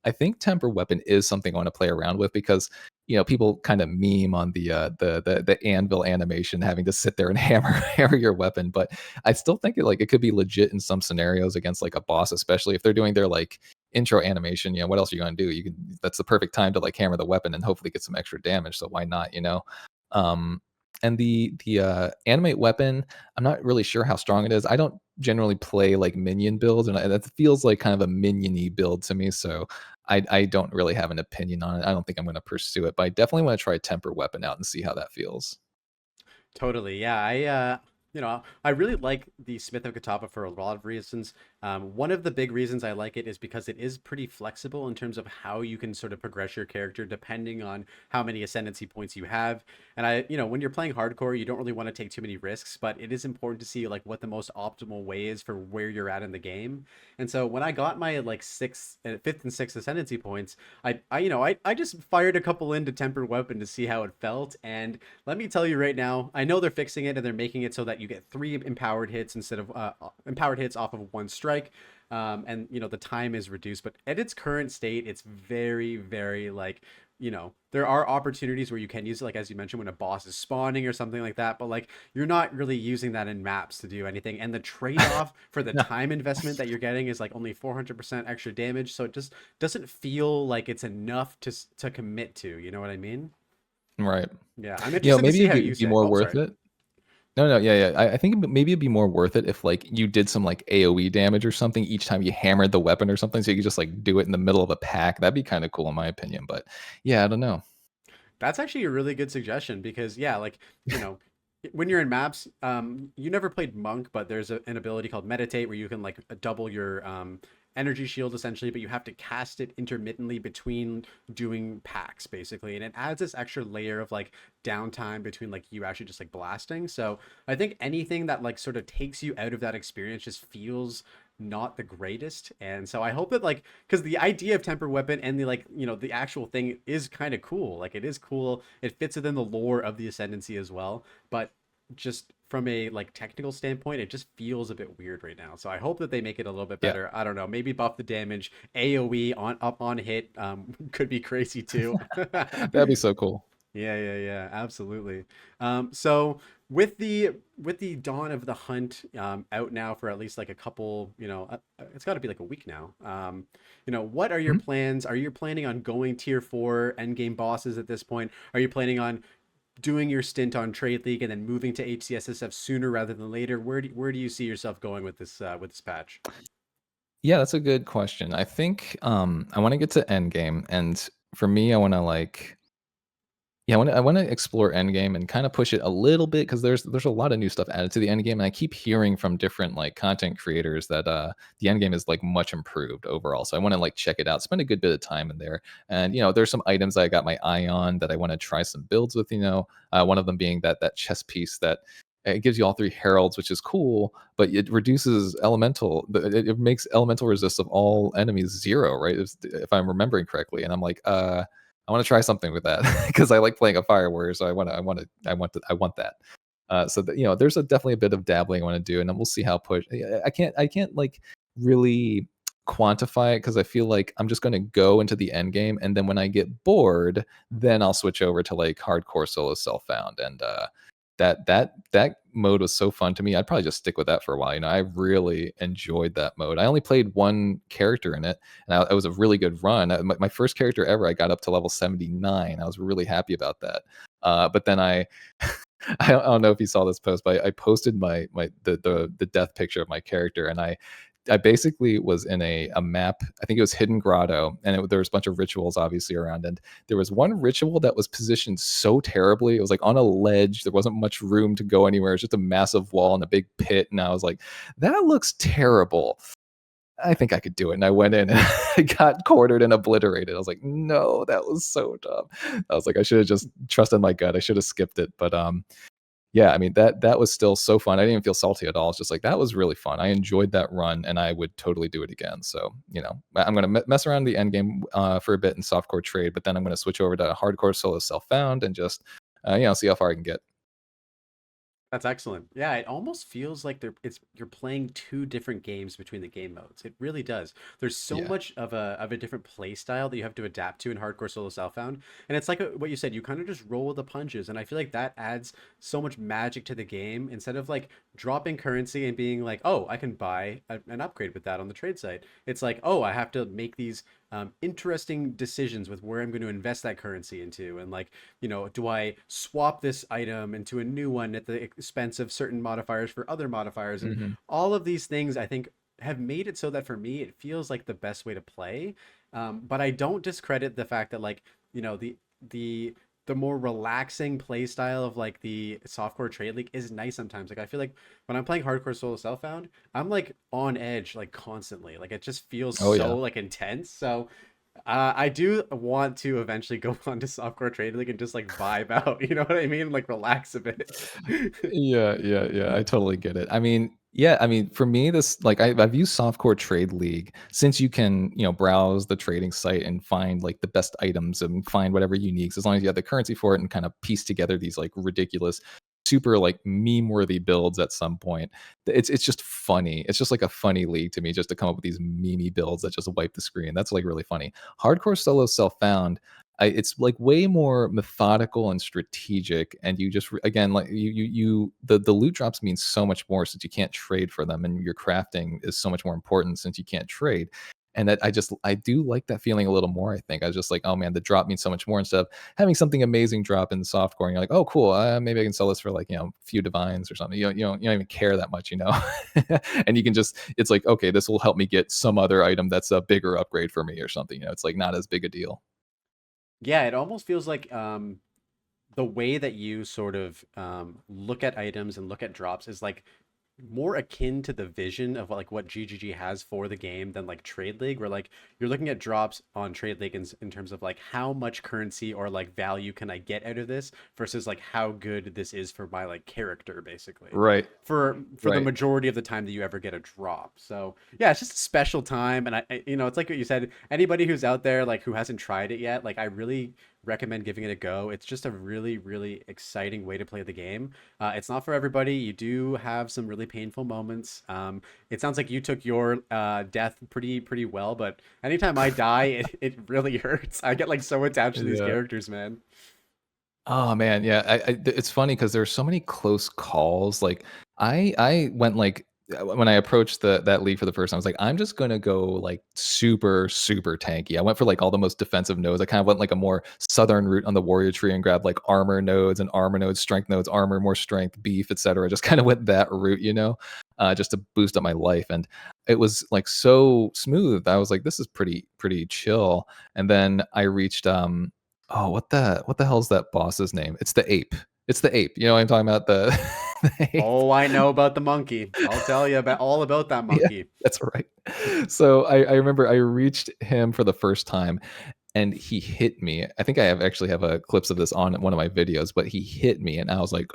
I think temper weapon is something I want to play around with because people kind of meme on the anvil animation having to sit there and hammer your weapon, but I still think it could be legit in some scenarios against like a boss, especially if they're doing their like intro animation. What else are you gonna do? That's the perfect time to like hammer the weapon and hopefully get some extra damage. So why not? Um, and the animate weapon, I'm not really sure how strong it is. I don't generally play like minion builds, and that feels like kind of a minion-y build to me. So I don't really have an opinion on it. I don't think I'm going to pursue it, but I definitely want to try temper weapon out and see how that feels.
Totally. Yeah. I really like the Smith of Katapa for a lot of reasons. One of the big reasons I like it is because it is pretty flexible in terms of how you can sort of progress your character depending on how many ascendancy points you have. And when you're playing hardcore, you don't really want to take too many risks, but it is important to see like what the most optimal way is for where you're at in the game. And so when I got my like fifth and sixth ascendancy points, I just fired a couple into tempered weapon to see how it felt. And let me tell you right now, I know they're fixing it and they're making it so that you get three empowered hits instead of empowered hits off of one strike. And the time is reduced, but at its current state, it's very, very like there are opportunities where you can use it, like as you mentioned, when a boss is spawning or something like that. But like you're not really using that in maps to do anything, and the trade-off for the time investment that you're getting is like only 400% extra damage. So it just doesn't feel like it's enough to commit to. You know what I mean?
Right.
Yeah, I'm interested to
Maybe
see
it'd
how
be,
you
be
say.
more
Oh,
worth
sorry.
it. No, no, yeah, yeah. I think maybe it'd be more worth it if like you did some like AoE damage or something each time you hammered the weapon or something, so you could just like do it in the middle of a pack. That'd be kind of cool in my opinion. But yeah, I don't know.
That's actually a really good suggestion because yeah, like, you know, when you're in maps, you never played Monk, but there's an ability called Meditate where you can like double your energy shield essentially, but you have to cast it intermittently between doing packs basically, and it adds this extra layer of like downtime between like you actually just like blasting. So I think anything that like sort of takes you out of that experience just feels not the greatest. And so I hope that like because the idea of temper weapon and the like the actual thing is kind of cool, like it is cool, it fits within the lore of the ascendancy as well, but just from a like technical standpoint it just feels a bit weird right now. So I hope that they make it a little bit
Yeah,
better. I don't know, maybe buff the damage. AoE on up on hit could be crazy too.
that'd be so cool.
Yeah, yeah, yeah, absolutely. So with the dawn of the hunt out now for at least like a couple, it's got to be like a week now. What are your
Mhm.
plans? Are you planning on going tier 4 endgame bosses at this point? Are you planning on doing your stint on Trade League and then moving to HCSSF sooner rather than later? Where do you see yourself going with this patch?
Yeah, that's a good question. I think I want to get to Endgame, and for me, I want to like yeah, I wanna explore Endgame and kinda push it a little bit because there's a lot of new stuff added to the Endgame, and I keep hearing from different, like, content creators that, the Endgame is, like, much improved overall, so I wanna, like, check it out, spend a good bit of time in there, and, there's some items I got my eye on that I wanna try some builds with, one of them being that chess piece that It gives you all 3 heralds, which is cool, but it reduces elemental. It makes elemental resist of all enemies 0, right? If I'm remembering correctly, and I'm like, I want to try something with that because I like playing a fire warrior, so I want that. So that, there's definitely a bit of dabbling I want to do, and then we'll see how push. I can't like really quantify it because I feel like I'm just going to go into the end game, and then when I get bored, then I'll switch over to like hardcore solo self found, and that mode was so fun to me. I'd probably just stick with that for a while. I really enjoyed that mode. I only played one character in it, and it was a really good run. My first character ever, I got up to level 79. I was really happy about that. But then I don't know if you saw this post, but I posted the death picture of my character, and I basically was in a map. I think it was Hidden Grotto, and there was a bunch of rituals obviously around. And there was one ritual that was positioned so terribly. It was like on a ledge. There wasn't much room to go anywhere. It's just a massive wall and a big pit. And I was like, that looks terrible. I think I could do it. And I went in and I got quartered and obliterated. I was like, no, that was so dumb. I was like, I should have just trusted my gut. I should have skipped it. But yeah, I mean that was still so fun. I didn't even feel salty at all. It's just like that was really fun. I enjoyed that run, and I would totally do it again. So I'm gonna mess around the end game for a bit in softcore trade, but then I'm gonna switch over to hardcore solo self found and just see how far I can get.
That's excellent. Yeah, it almost feels like you're playing two different games between the game modes. It really does. There's so
Yeah.
much of a different play style that you have to adapt to in hardcore solo self-found. And it's like what you said, you kind of just roll with the punches. And I feel like that adds so much magic to the game instead of like dropping currency and being like, oh, I can buy an upgrade with that on the trade site. It's like, oh, I have to make these interesting decisions with where I'm going to invest that currency into. And like, do I swap this item into a new one at the expense of certain modifiers for other modifiers? And
Hmm.
all of these things, I think, have made it so that for me, it feels like the best way to play. But I don't discredit the fact that like, the the more relaxing play style of like the softcore trade league is nice sometimes. Like I feel like when I'm playing hardcore solo self found, I'm like on edge like constantly. Like it just feels
Oh
so
yeah.
like intense. So I do want to eventually go on to softcore trade league and just like vibe out. You know what I mean? Like relax a bit.
Yeah. I totally get it. I mean, yeah, I mean, for me, this like I've used Softcore Trade League since you can, browse the trading site and find like the best items and find whatever uniques as long as you have the currency for it and kind of piece together these like ridiculous, super like meme worthy builds at some point. It's just funny. It's just like a funny league to me just to come up with these memey builds that just wipe the screen. That's like really funny. Hardcore solo self found it's like way more methodical and strategic, and you just again like the loot drops mean so much more since you can't trade for them, and your crafting is so much more important since you can't trade. And that I do like that feeling a little more. I think I was just like, oh man, the drop means so much more instead of having something amazing drop in the softcore. And you're like, oh cool, maybe I can sell this for like a few divines or something. You don't even care that much, and you can just it's like okay, this will help me get some other item that's a bigger upgrade for me or something. It's like not as big a deal.
Yeah, it almost feels like the way that you sort of look at items and look at drops is like more akin to the vision of like what GGG has for the game than like Trade League, where like you're looking at drops on Trade League in terms of like how much currency or like value can I get out of this versus like how good this is for my like character basically.
Right.
For the
Right.
majority of the time that you ever get a drop. So yeah, it's just a special time, and it's like what you said. Anybody who's out there like who hasn't tried it yet, like I really recommend giving it a go. It's just a really, really exciting way to play the game. It's not for everybody. You do have some really painful moments. It sounds like you took your death pretty well, but anytime I die, it really hurts. I get like so attached to these
Yeah.
characters, man.
Oh man, yeah. It's funny because there's so many close calls. Like I went like when I approached that league for the first time, I was like, I'm just gonna go like super super tanky. I went for like all the most defensive nodes. I kind of went like a more southern route on the warrior tree and grabbed like armor nodes, strength nodes, armor, more strength, beef, etc. Just kind of went that route, just to boost up my life. And it was like so smooth. I was like, this is pretty chill. And then I reached oh, what the hell's that boss's name? It's the ape. It's the ape. You know what I'm talking about? The, the ape.
Oh, I know about the monkey. I'll tell you about all about that
Yeah,
monkey.
that's right. So I remember I reached him for the first time, and he hit me. I think I actually have a clips of this on one of my videos, but he hit me, and I was like,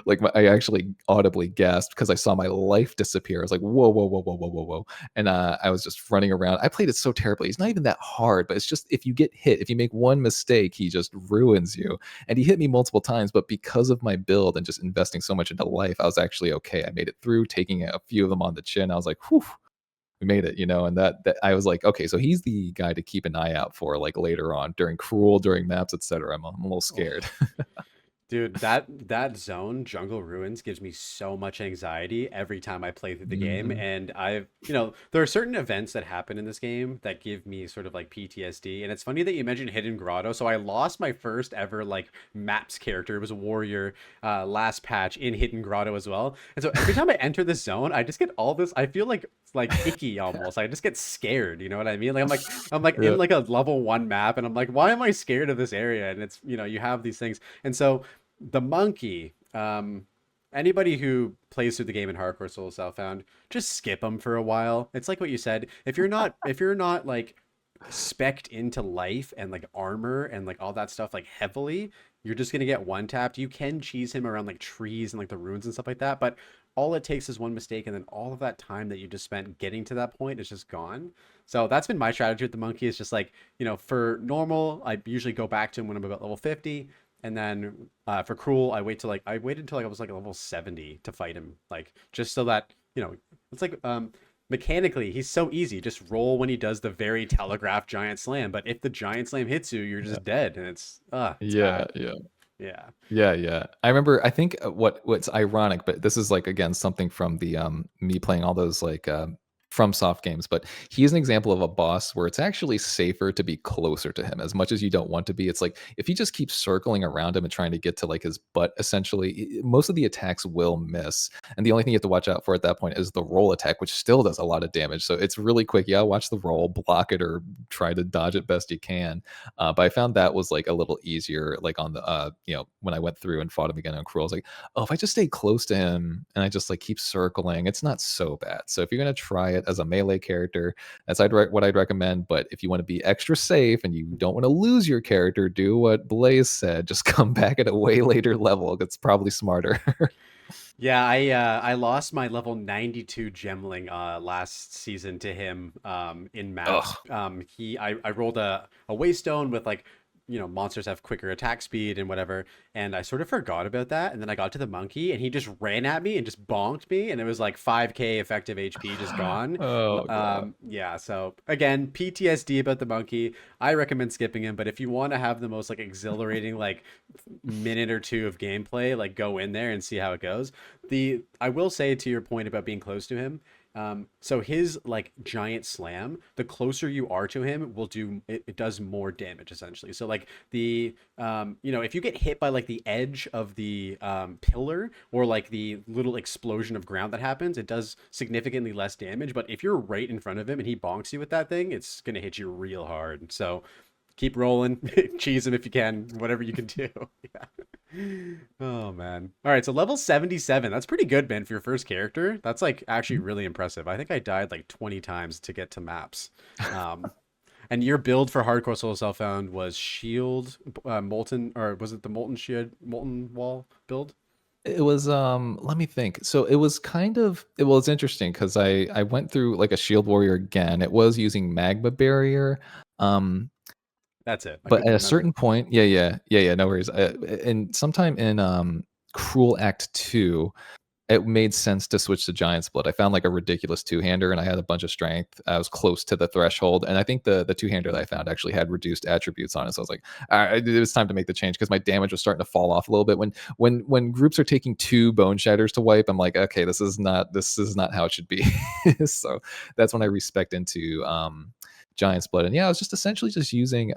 like I actually audibly gasped because I saw my life disappear. I was like, whoa, whoa, whoa, whoa, whoa, whoa, whoa, and I was just running around. I played it so terribly. It's not even that hard, but it's just if you get hit, if you make one mistake, he just ruins you. And he hit me multiple times, but because of my build and just investing so much into life, I was actually okay. I made it through, taking a few of them on the chin. I was like, whew, we made it, and that I was like, okay, so he's the guy to keep an eye out for, like later on during cruel, during maps, etc. I'm a little scared.
Dude, that zone, Jungle Ruins, gives me so much anxiety every time I play through the game.
Hmm.
And there are certain events that happen in this game that give me sort of like PTSD. And it's funny that you mentioned Hidden Grotto. So I lost my first ever like maps character. It was a warrior last patch in Hidden Grotto as well. And so every time I enter this zone, I just get all this. I feel like icky almost. I just get scared. You know what I mean? I'm like
Yeah.
in like a level 1 map, and I'm like, why am I scared of this area? And it's you have these things, and so the monkey, anybody who plays through the game in hardcore solo self-found, just skip them for a while. It's like what you said. If you're not like specced into life and like armor and like all that stuff like heavily, you're just gonna get one tapped. You can cheese him around like trees and like the ruins and stuff like that, but all it takes is one mistake, and then all of that time that you just spent getting to that point is just gone. So that's been my strategy with the monkey. Is just like, for normal, I usually go back to him when I'm about level 50, and then for cruel, I waited until like I was like level 70 to fight him, like just so that it's like mechanically he's so easy. Just roll when he does the very telegraphed giant slam, but if the giant slam hits you, you're
Yeah.
just dead, and it's
Yeah.
bad.
Yeah.
Yeah.
Yeah, yeah. I remember, I think what's ironic, but this is like again something from the me playing all those like from soft games, but he's an example of a boss where it's actually safer to be closer to him as much as you don't want to be. It's like if you just keep circling around him and trying to get to like his butt, essentially most of the attacks will miss. And the only thing you have to watch out for at that point is the roll attack, which still does a lot of damage. So it's really quick. Yeah, watch the roll, block it, or try to dodge it best you can. But I found that was like a little easier, like on the when I went through and fought him again on Cruel. I was like, oh, if I just stay close to him and I just like keep circling, it's not so bad. So if you're gonna try it as a melee character, what I'd recommend. But if you want to be extra safe and you don't want to lose your character, do what Blaze said. Just come back at a way later level. That's probably smarter.
Yeah, I lost my level 92 gemling last season to him in maps.
Ugh.
I rolled a waystone with like, monsters have quicker attack speed and whatever, and I sort of forgot about that, and then I got to the monkey and he just ran at me and just bonked me, and it was like 5k effective HP just gone.
Oh god.
Yeah, so again, PTSD about the monkey. I recommend skipping him, but if you want to have the most like exhilarating like minute or two of gameplay, like go in there and see how it goes. I will say to your point about being close to him, so his like giant slam, the closer you are to him, it does more damage essentially. So like if you get hit by like the edge of the pillar, or like the little explosion of ground that happens, it does significantly less damage. But if you're right in front of him and he bonks you with that thing, it's gonna hit you real hard. So keep rolling, cheese him if you can, whatever you can do. Yeah. Oh man. All right, so level 77. That's pretty good, man, for your first character. That's like actually really impressive. I think I died like 20 times to get to maps. Um, and your build for hardcore solo self-found was shield, molten, or was it the molten shield, molten wall build?
It was let me think. So it was kind of well, it's interesting because I went through like a shield warrior again. It was using magma barrier. Um
That's it. I
but
couldn't
at a
remember.
certain point, yeah, no worries. And sometime in Cruel Act 2, it made sense to switch to Giant's Blood. I found like a ridiculous two-hander and I had a bunch of strength. I was close to the threshold. And I think the two-hander that I found actually had reduced attributes on it. So I was like, all right, it was time to make the change because my damage was starting to fall off a little bit. When groups are taking two bone shatters to wipe, I'm like, okay, this is not how it should be. So that's when I respect into Giant's Blood. And yeah, I was just essentially just using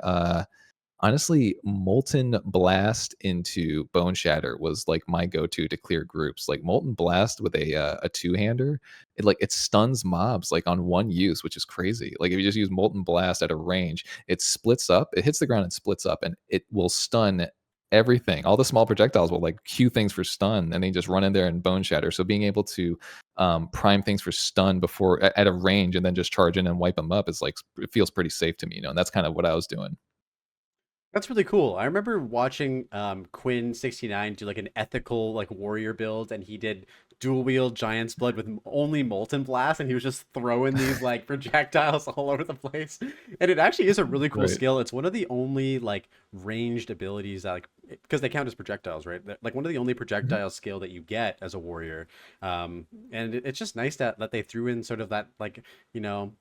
honestly, Molten Blast into Bone Shatter was like my go-to to clear groups. Like Molten Blast with a two-hander, it stuns mobs like on one use, which is crazy. Like if you just use Molten Blast at a range, it splits up, it hits the ground and splits up, and it will stun everything. All the small projectiles will like cue things for stun, and they just run in there and Bone Shatter. So being able to prime things for stun before at a range and then just charge in and wipe them up is like it feels pretty safe to me, and that's kind of what I was doing.
That's really cool. I remember watching Quinn69 do like an ethical like warrior build, and he did dual wield Giant's Blood with only Molten Blast, and he was just throwing these like projectiles all over the place. And it actually is a really cool
Right.
skill. It's one of the only like ranged abilities that like because they count as projectiles, right? Like one of the only
Mhm.
projectile skill that you get as a warrior. And it's just nice that they threw in sort of that like you know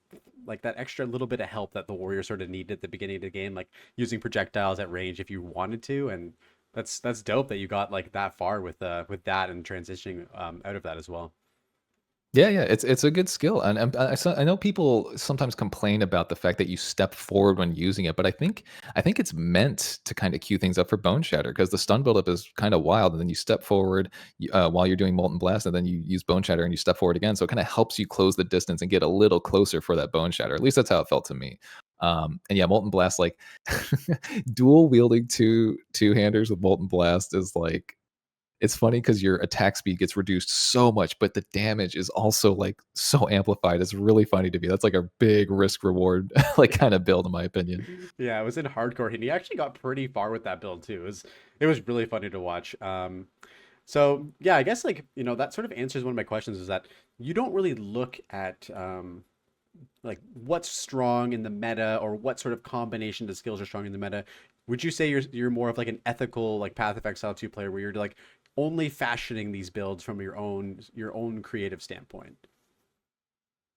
like that extra little bit of help that the warrior sort of needed at the beginning of the game, like using projectiles at range if you wanted to, and that's dope that you got like that far with that and transitioning out of that as well.
Yeah, yeah, it's a good skill, and I know people sometimes complain about the fact that you step forward when using it, but I think it's meant to kind of cue things up for Bone Shatter because the stun buildup is kind of wild, and then you step forward while you're doing Molten Blast, and then you use Bone Shatter and you step forward again, so it kind of helps you close the distance and get a little closer for that Bone Shatter. At least that's how it felt to me. And yeah, Molten Blast, like dual wielding two handers with Molten Blast is like it's funny because your attack speed gets reduced so much, but the damage is also, like, so amplified. It's really funny to me. That's, like, a big risk reward, like, kinda build in my opinion.
Yeah, I was in hardcore and he actually got pretty far with that build too. It was really funny to watch. So yeah, I guess like that sort of answers one of my questions is that you don't really look at like what's strong in the meta or what sort of combination of skills are strong in the meta. Would you say you're more of like an ethical like Path of Exile 2 player where you're like only fashioning these builds from your own creative standpoint?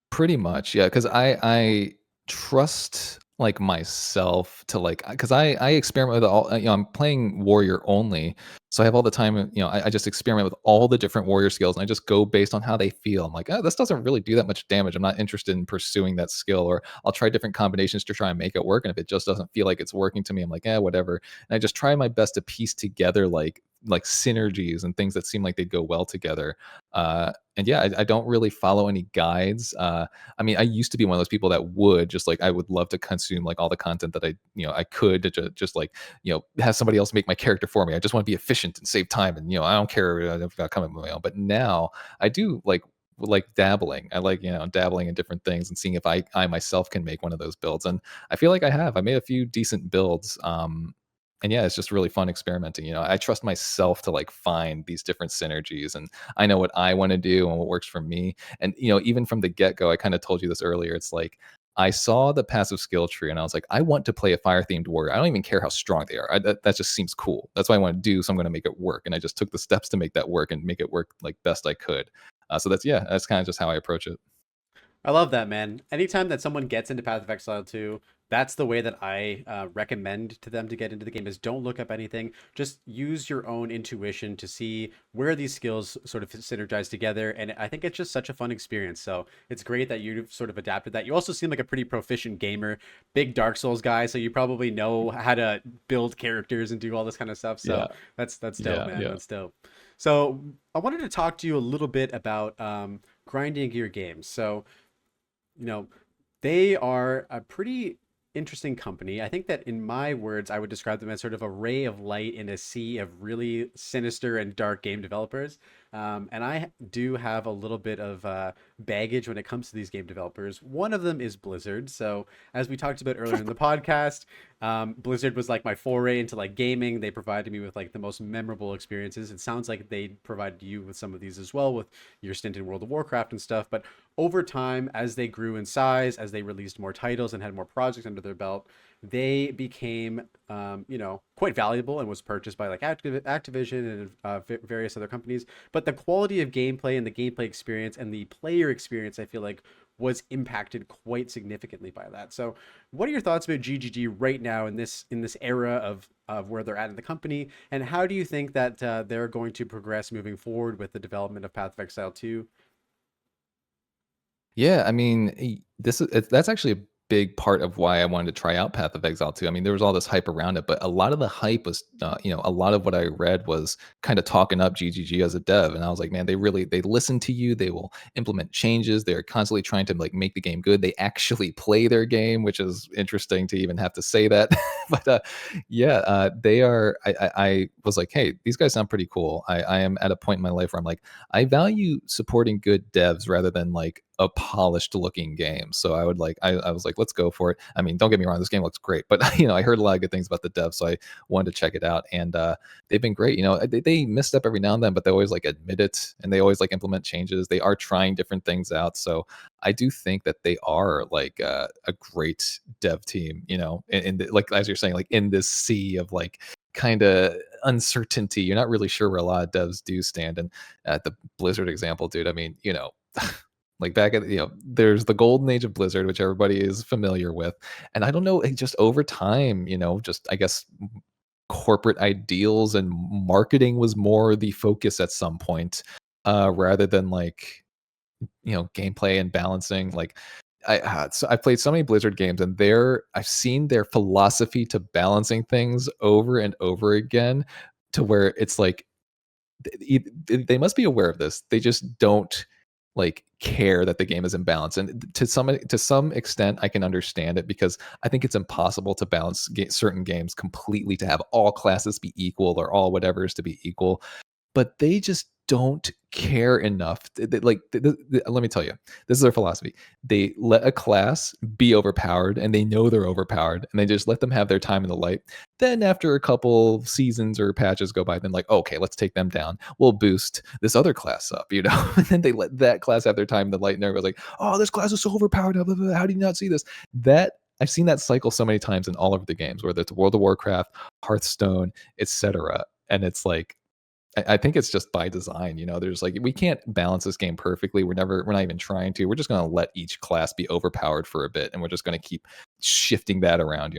Pretty much, yeah. Because I trust, like, myself to, like, because I experiment with all I'm playing warrior only, so I have all the time, I just experiment with all the different warrior skills, and I just go based on how they feel. I'm like, "Oh, this doesn't really do that much damage. I'm not interested in pursuing that skill," or I'll try different combinations to try and make it work, and if it just doesn't feel like it's working to me, I'm like, "Eh, whatever." And I just try my best to piece together, like, synergies and things that seem like they'd go well together. And yeah, I don't really follow any guides. I mean, I used to be one of those people that would just like I would love to consume like all the content that I could to just like have somebody else make my character for me. I just want to be efficient and save time, and I don't care about coming up with my own. But now I do like dabbling. I like dabbling in different things and seeing if I myself can make one of those builds. And I feel like I have. I made a few decent builds. And yeah, it's just really fun experimenting. I trust myself to like find these different synergies, and I know what I want to do and what works for me. And even from the get-go, I kind of told you this earlier, it's like I saw the passive skill tree and I was like, I want to play a fire themed warrior. I don't even care how strong they are. That just seems cool. That's what I want to do, so I'm going to make it work. And I just took the steps to make that work and make it work like best I could. So that's kind of just how I approach it.
I love that, man. Anytime that someone gets into Path of Exile 2, that's the way that I recommend to them to get into the game is don't look up anything. Just use your own intuition to see where these skills sort of synergize together. And I think it's just such a fun experience. So it's great that you've sort of adapted that. You also seem like a pretty proficient gamer, big Dark Souls guy, so you probably know how to build characters and do all this kind of stuff.
Yeah,
So that's dope,
yeah,
man.
yeah.
That's dope. So I wanted to talk to you a little bit about grinding gear games. So you know, they are a pretty interesting company. I think that in my words, I would describe them as sort of a ray of light in a sea of really sinister and dark game developers. And I do have a little bit of baggage when it comes to these game developers. One of them is Blizzard. So, as we talked about earlier in the podcast, Blizzard was like my foray into like gaming. They provided me with like the most memorable experiences. It sounds like they provided you with some of these as well with your stint in World of Warcraft and stuff. But over time, as they grew in size, as they released more titles and had more projects under their belt, they became, quite valuable and was purchased by like Activision and various other companies. But the quality of gameplay and the gameplay experience and the player experience, I feel like, was impacted quite significantly by that. So, what are your thoughts about GGG right now in this era of where they're at in the company, and how do you think that they're going to progress moving forward with the development of Path of Exile 2?
Yeah, I mean, that's actually a big part of why I wanted to try out Path of Exile 2. I mean, there was all this hype around it, but a lot of the hype was, a lot of what I read was kind of talking up GGG as a dev, and I was like, man, they listen to you. They will implement changes. They're constantly trying to like make the game good. They actually play their game, which is interesting to even have to say that. But yeah, they are. I was like, hey, these guys sound pretty cool. I am at a point in my life where I'm like, I value supporting good devs rather than like a polished looking game. So I would I was like, let's go for it. I mean, don't get me wrong, this game looks great, but I heard a lot of good things about the dev, so I wanted to check it out. And they've been great. They mess up every now and then, but they always like admit it, and they always like implement changes. They are trying different things out. So I do think that they are like a great dev team, like as you're saying, like in this sea of like kind of uncertainty. You're not really sure where a lot of devs do stand. And at the Blizzard example, dude, I mean, like back at there's the golden age of Blizzard, which everybody is familiar with. And I don't know, just over time, just I guess corporate ideals and marketing was more the focus at some point, rather than like gameplay and balancing. Like I played so many Blizzard games, and I've seen their philosophy to balancing things over and over again, to where it's like they must be aware of this. They just don't like care that the game is imbalanced. And to some extent, I can understand it, because I think it's impossible to balance certain games completely, to have all classes be equal or all whatever's to be equal. But they just don't care enough. Let me tell you, this is their philosophy. They let a class be overpowered, and they know they're overpowered, and they just let them have their time in the light. Then after a couple seasons or patches go by, then like, okay, let's take them down. We'll boost this other class up, and then they let that class have their time in the light, and everybody's like, oh, this class is so overpowered. Blah, blah, blah. How do you not see this? That I've seen that cycle so many times in all of the games, whether it's World of Warcraft, Hearthstone, etc. And it's like, I think it's just by design. There's like, we can't balance this game perfectly. We're not even trying to. We're just going to let each class be overpowered for a bit, and we're just going to keep shifting that around.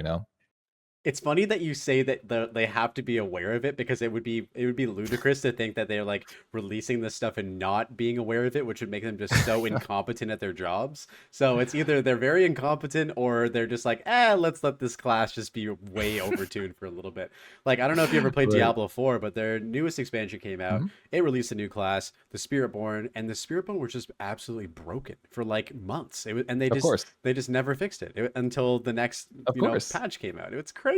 It's funny that you say that they have to be aware of it, because it would be ludicrous to think that they're like releasing this stuff and not being aware of it, which would make them just so incompetent at their jobs. So it's either they're very incompetent, or they're just like, let's let this class just be way overtuned for a little bit. Like, I don't know if you ever played
Right.
Diablo 4, but their newest expansion came out.
Mhm.
It released a new class, the Spiritborn, and the Spiritborn were just absolutely broken for like months. And
Of course.
they just never fixed it, until the next
Of course.
patch came out. It's crazy.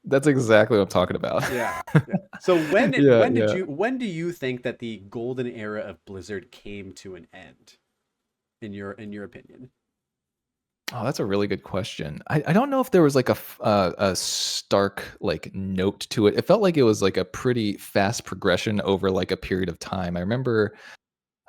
That's exactly what I'm talking about.
Yeah, yeah. So
Yeah, yeah.
when do you think that the golden era of Blizzard came to an end, in your opinion?
Oh, that's a really good question. I don't know if there was like a stark like note to it. It felt like it was like a pretty fast progression over like a period of time. I remember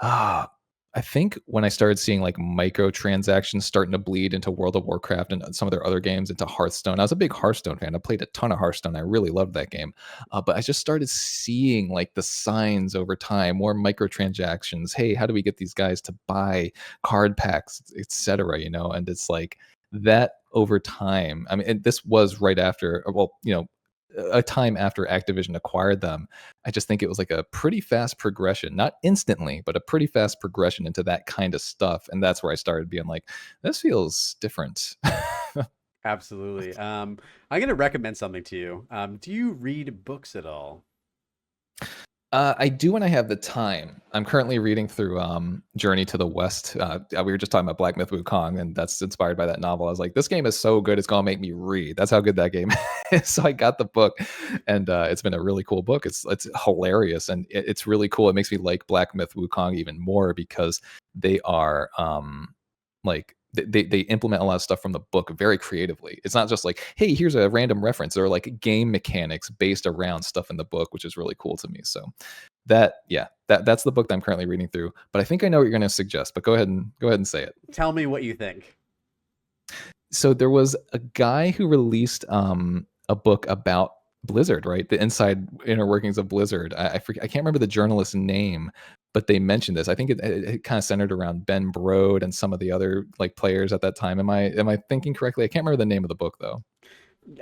Ah, I think when I started seeing like microtransactions starting to bleed into World of Warcraft and some of their other games, into Hearthstone. I was a big Hearthstone fan. I played a ton of Hearthstone. I really loved that game. But I just started seeing like the signs over time, more microtransactions. Hey, how do we get these guys to buy card packs, etc. And it's like that over time. I mean, and this was right after, well, a time after Activision acquired them. I just think it was like a pretty fast progression, not instantly, but a pretty fast progression into that kind of stuff. And that's where I started being like, this feels different.
Absolutely. I'm gonna recommend something to you. Do you read books at all?
I do when I have the time. I'm currently reading through Journey to the West. We were just talking about Black Myth Wukong, and that's inspired by that novel. I was like, this game is so good, it's gonna make me read. That's how good that game is. So I got the book, and it's been a really cool book. It's hilarious, and it's really cool. It makes me like Black Myth Wukong even more, because they are like they implement a lot of stuff from the book very creatively. It's not just like, hey, here's a random reference. There are like game mechanics based around stuff in the book, which is really cool to me. So that's the book that I'm currently reading through. But I think I know what you're going to suggest. But go ahead and say it.
Tell me what you think.
So there was a guy who released a book about Blizzard, right? The inside inner workings of Blizzard. I forget, I can't remember the journalist's name, but they mentioned this. I think it kind of centered around Ben Brode and some of the other like players at that time. Am I thinking correctly? I can't remember the name of the book though.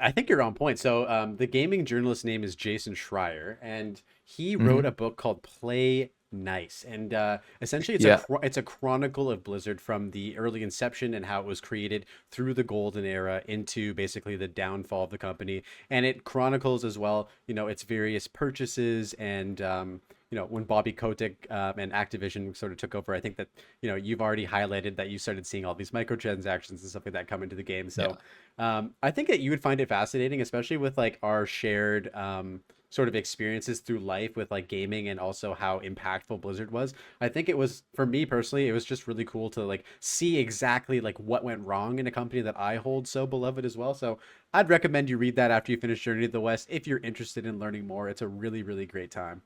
I think you're on point. So, the gaming journalist name is Jason Schreier, and he wrote
Hmm.
a book called Play Nice, and essentially
Yeah.
it's a chronicle of Blizzard from the early inception and how it was created through the golden era into basically the downfall of the company, and it chronicles as well, its various purchases and when Bobby Kotick and Activision sort of took over. I think that you've already highlighted that you started seeing all these microtransactions and stuff like that come into the game.
Yeah.
So I think that you would find it fascinating, especially with like our shared sort of experiences through life with like gaming and also how impactful Blizzard was. I think it was, for me personally, it was just really cool to like see exactly like what went wrong in a company that I hold so beloved as well. So I'd recommend you read that after you finish Journey to the West if you're interested in learning more. It's a really, really great time.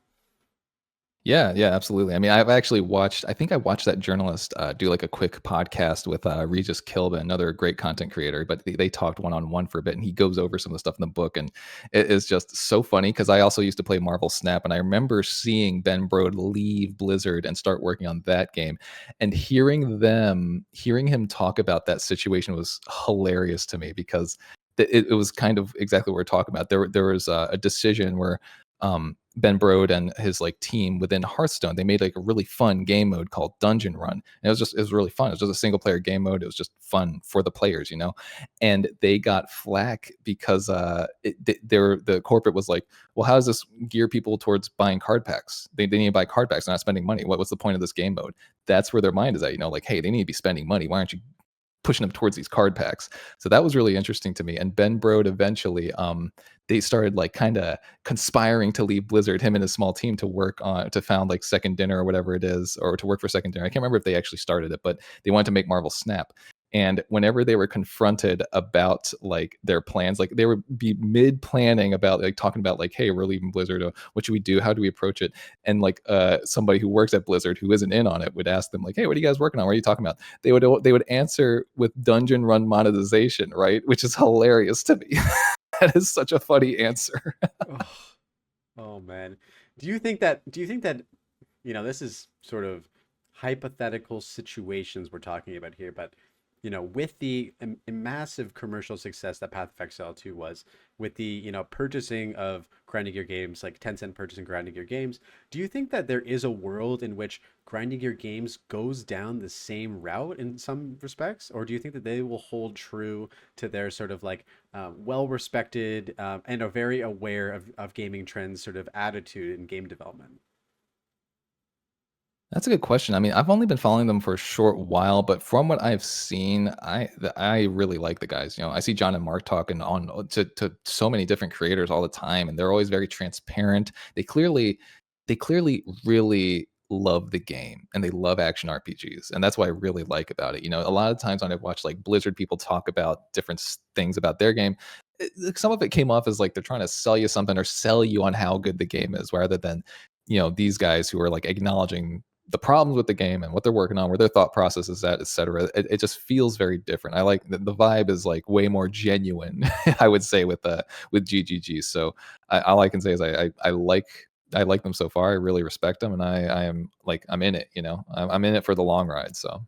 Yeah, yeah, absolutely. I mean, I've actually watched. I think I watched that journalist do like a quick podcast with Regis Kilbin, another great content creator. But they talked one on one for a bit, and he goes over some of the stuff in the book, and it is just so funny because I also used to play Marvel Snap, and I remember seeing Ben Brode leave Blizzard and start working on that game, and hearing him talk about that situation was hilarious to me because it was kind of exactly what we're talking about. There was a decision where Ben Brode and his like team within Hearthstone, they made like a really fun game mode called Dungeon Run. And it was really fun. It was just a single player game mode. It was just fun for the players, you know. And they got flack because the corporate was like, well, how does this gear people towards buying card packs? They need to buy card packs, not spending money. What's the point of this game mode? That's where their mind is at, you know, like, hey, they need to be spending money. Why aren't you pushing them towards these card packs? So that was really interesting to me. And Ben Brode eventually, they started like kind of conspiring to leave Blizzard, him and his small team, to work on to found like Second Dinner or whatever it is, or to work for Second Dinner. I can't remember if they actually started it, but they wanted to make Marvel Snap. And whenever they were confronted about like their plans, like they would be mid planning about like talking about like, hey, we're leaving Blizzard. What should we do? How do we approach it? And like somebody who works at Blizzard who isn't in on it would ask them like, hey, what are you guys working on? What are you talking about? They would answer with Dungeon Run monetization, right? Which is hilarious to me. That is such a funny answer.
Oh, oh man. Do you think that this is sort of hypothetical situations we're talking about here, but with the massive commercial success that Path of Exile 2 was, with the, purchasing of grinding gear games, like Tencent purchasing grinding gear games, do you think that there is a world in which grinding gear games goes down the same route in some respects, or do you think that they will hold true to their sort of like well respected and are very aware of gaming trends sort of attitude in game development?
That's a good question. I mean, I've only been following them for a short while, but from what I've seen, I really like the guys. You know, I see John and Mark talking on to so many different creators all the time, and they're always very transparent. They clearly really love the game and they love action RPGs, and that's what I really like about it. You know, a lot of times when I've watched like Blizzard people talk about different things about their game, some of it came off as like they're trying to sell you something or sell you on how good the game is, rather than these guys who are like acknowledging the problems with the game and what they're working on, where their thought process is at, et cetera. It just feels very different. I like the vibe is like way more genuine, I would say, with GGG. So all I can say is I like them so far. I really respect them, and I am like I'm in it. I'm in it for the long ride. So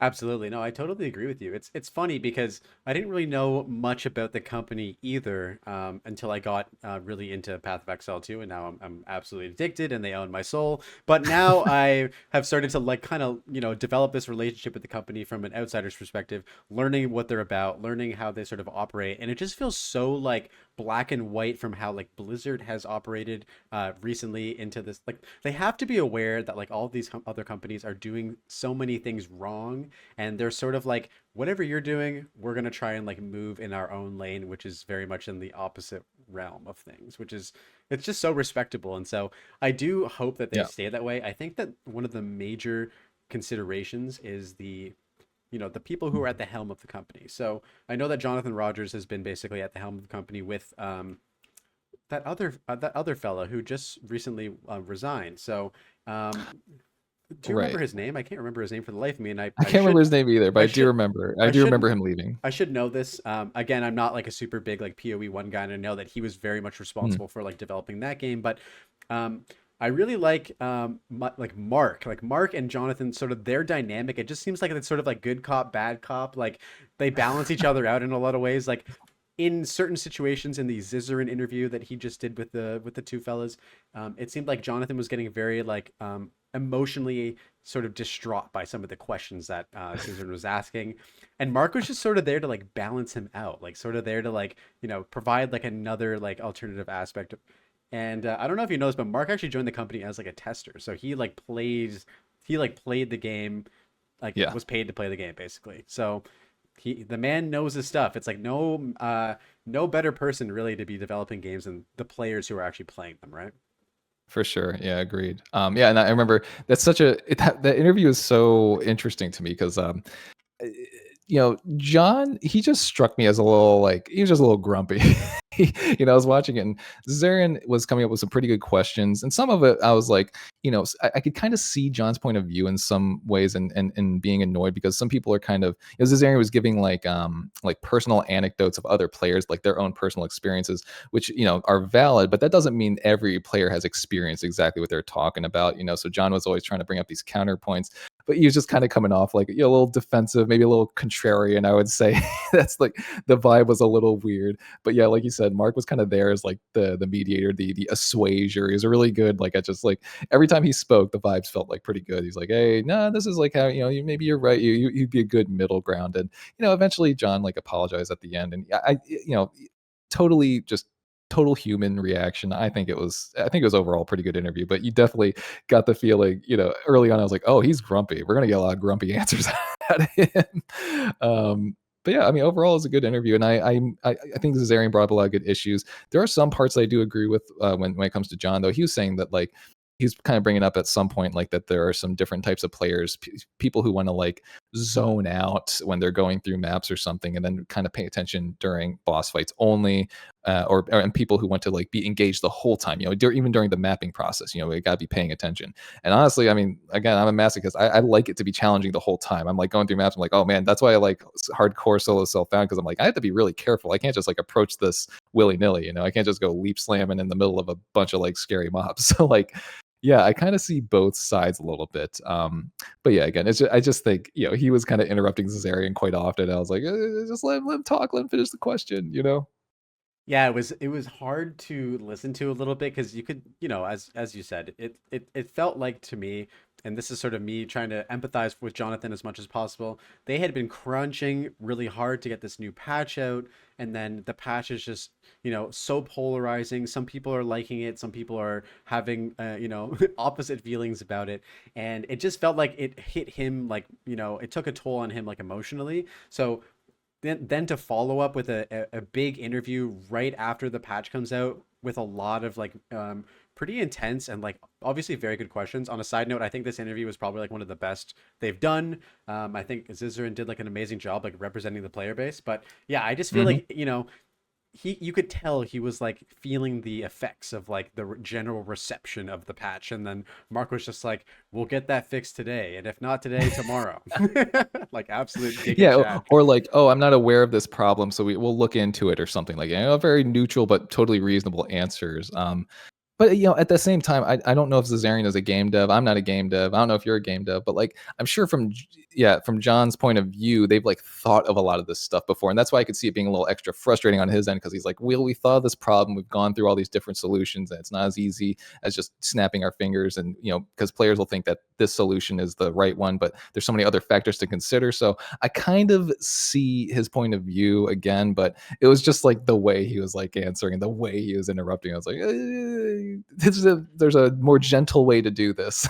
Absolutely. No, I totally agree with you. It's funny because I didn't really know much about the company either until I got really into Path of Exile 2, and now I'm absolutely addicted, and they own my soul. But now I have started to like kind of develop this relationship with the company from an outsider's perspective, learning what they're about, learning how they sort of operate, and it just feels so like black and white from how like Blizzard has operated recently into this. Like they have to be aware that like all of these other companies are doing so many things wrong, and they're sort of like, whatever you're doing, we're going to try and like move in our own lane, which is very much in the opposite realm of things, which is, it's just so respectable. And so I do hope that they
yeah,
stay that way. I think that one of the major considerations is the people who are at the helm of the company. So I know that Jonathan Rogers has been basically at the helm of the company with that other fellow who just recently resigned. So um, do you remember
right.
his name? I can't remember his name for the life of me, and
I can't remember his name either, but
I
I do
should,
remember. I
I
do
should,
remember him leaving.
I should know this. Again, I'm not like a super big like PoE one guy, and I know that he was very much
Mm,
responsible for like developing that game. But I really like like Mark and Jonathan, sort of their dynamic. It just seems like it's sort of like good cop, bad cop. Like they balance each other out in a lot of ways. Like in certain situations in the Zizaran interview that he just did with the two fellas, it seemed like Jonathan was getting very like emotionally sort of distraught by some of the questions that Zizaran was asking, and Mark was just sort of there to like balance him out, like sort of there to like provide like another like alternative aspect. And I don't know if you know this, but Mark actually joined the company as like a tester, so he like played the game, like
yeah.
was paid to play the game basically. So the man knows his stuff. It's like no better person really to be developing games than the players who are actually playing them, right?
For sure. Yeah, agreed. Yeah, and I remember that's such a that interview is so interesting to me because uh, John, he just struck me as a little like he was just a little grumpy. I was watching it, and Zarin was coming up with some pretty good questions, and some of it I was like, I could kind of see John's point of view in some ways, and being annoyed because some people are kind of, Zarin was giving like personal anecdotes of other players, like their own personal experiences, which are valid, but that doesn't mean every player has experienced exactly what they're talking about. So John was always trying to bring up these counterpoints, but he was just kind of coming off like a little defensive, maybe a little contrarian, I would say. That's like the vibe was a little weird. But yeah, like you said, Mark was kind of there as like the mediator, the assuager. He was a really good, like, I just like every time he spoke, the vibes felt like pretty good. He's like, hey, no, this is like how maybe you're right. You'd be a good middle ground. And eventually John like apologized at the end, and totally just total human reaction. I think it was overall a pretty good interview, but you definitely got the feeling, early on I was like, oh, he's grumpy. We're gonna get a lot of grumpy answers out of him. But yeah, I mean, overall, it's a good interview, and I think Zarian brought up a lot of good issues. There are some parts that I do agree with when it comes to John, though. He was saying that like he's kind of bringing up at some point like that there are some different types of players, people who want to like zone out when they're going through maps or something, and then kind of pay attention during boss fights only, and people who want to like be engaged the whole time, even during the mapping process, we got to be paying attention. And honestly, I mean, again, I'm a masochist. I like it to be challenging the whole time. I'm like going through maps, I'm like, oh man, that's why I like hardcore solo self-found, because I'm like, I have to be really careful. I can't just like approach this willy-nilly, I can't just go leap slamming in the middle of a bunch of like scary mobs. So like, yeah, I kind of see both sides a little bit. But yeah, again, I just think he was kind of interrupting Zarian quite often. I was like, just let him talk, let him finish the question.
Yeah, it was hard to listen to a little bit because you could, as you said, it felt like to me, and this is sort of me trying to empathize with Jonathan as much as possible. They had been crunching really hard to get this new patch out, and then the patch is just, so polarizing. Some people are liking it, some people are having, opposite feelings about it, and it just felt like it hit him like, it took a toll on him like emotionally. So then to follow up with a big interview right after the patch comes out with a lot of like pretty intense and like obviously very good questions. On a side note, I think this interview was probably like one of the best they've done. I think Zizaran did like an amazing job like representing the player base. But yeah, I just feel
Hmm.
like, you could tell he was like feeling the effects of like the general reception of the patch, and then Mark was just like, we'll get that fixed today, and if not today, tomorrow. Like absolute giga
Yeah,
chat.
or like, oh, I'm not aware of this problem, so we'll look into it or something, like, very neutral but totally reasonable answers. But at the same time, I don't know if Zazarian is a game dev. I'm not a game dev. I don't know if you're a game dev, but like I'm sure from John's point of view, they've like thought of a lot of this stuff before, and that's why I could see it being a little extra frustrating on his end, because he's like, well, we thought of this problem, we've gone through all these different solutions, and it's not as easy as just snapping our fingers, and because players will think that this solution is the right one, but there's so many other factors to consider. So I kind of see his point of view again, but it was just like the way he was like answering and the way he was interrupting. I was like, there's a more gentle way to do this.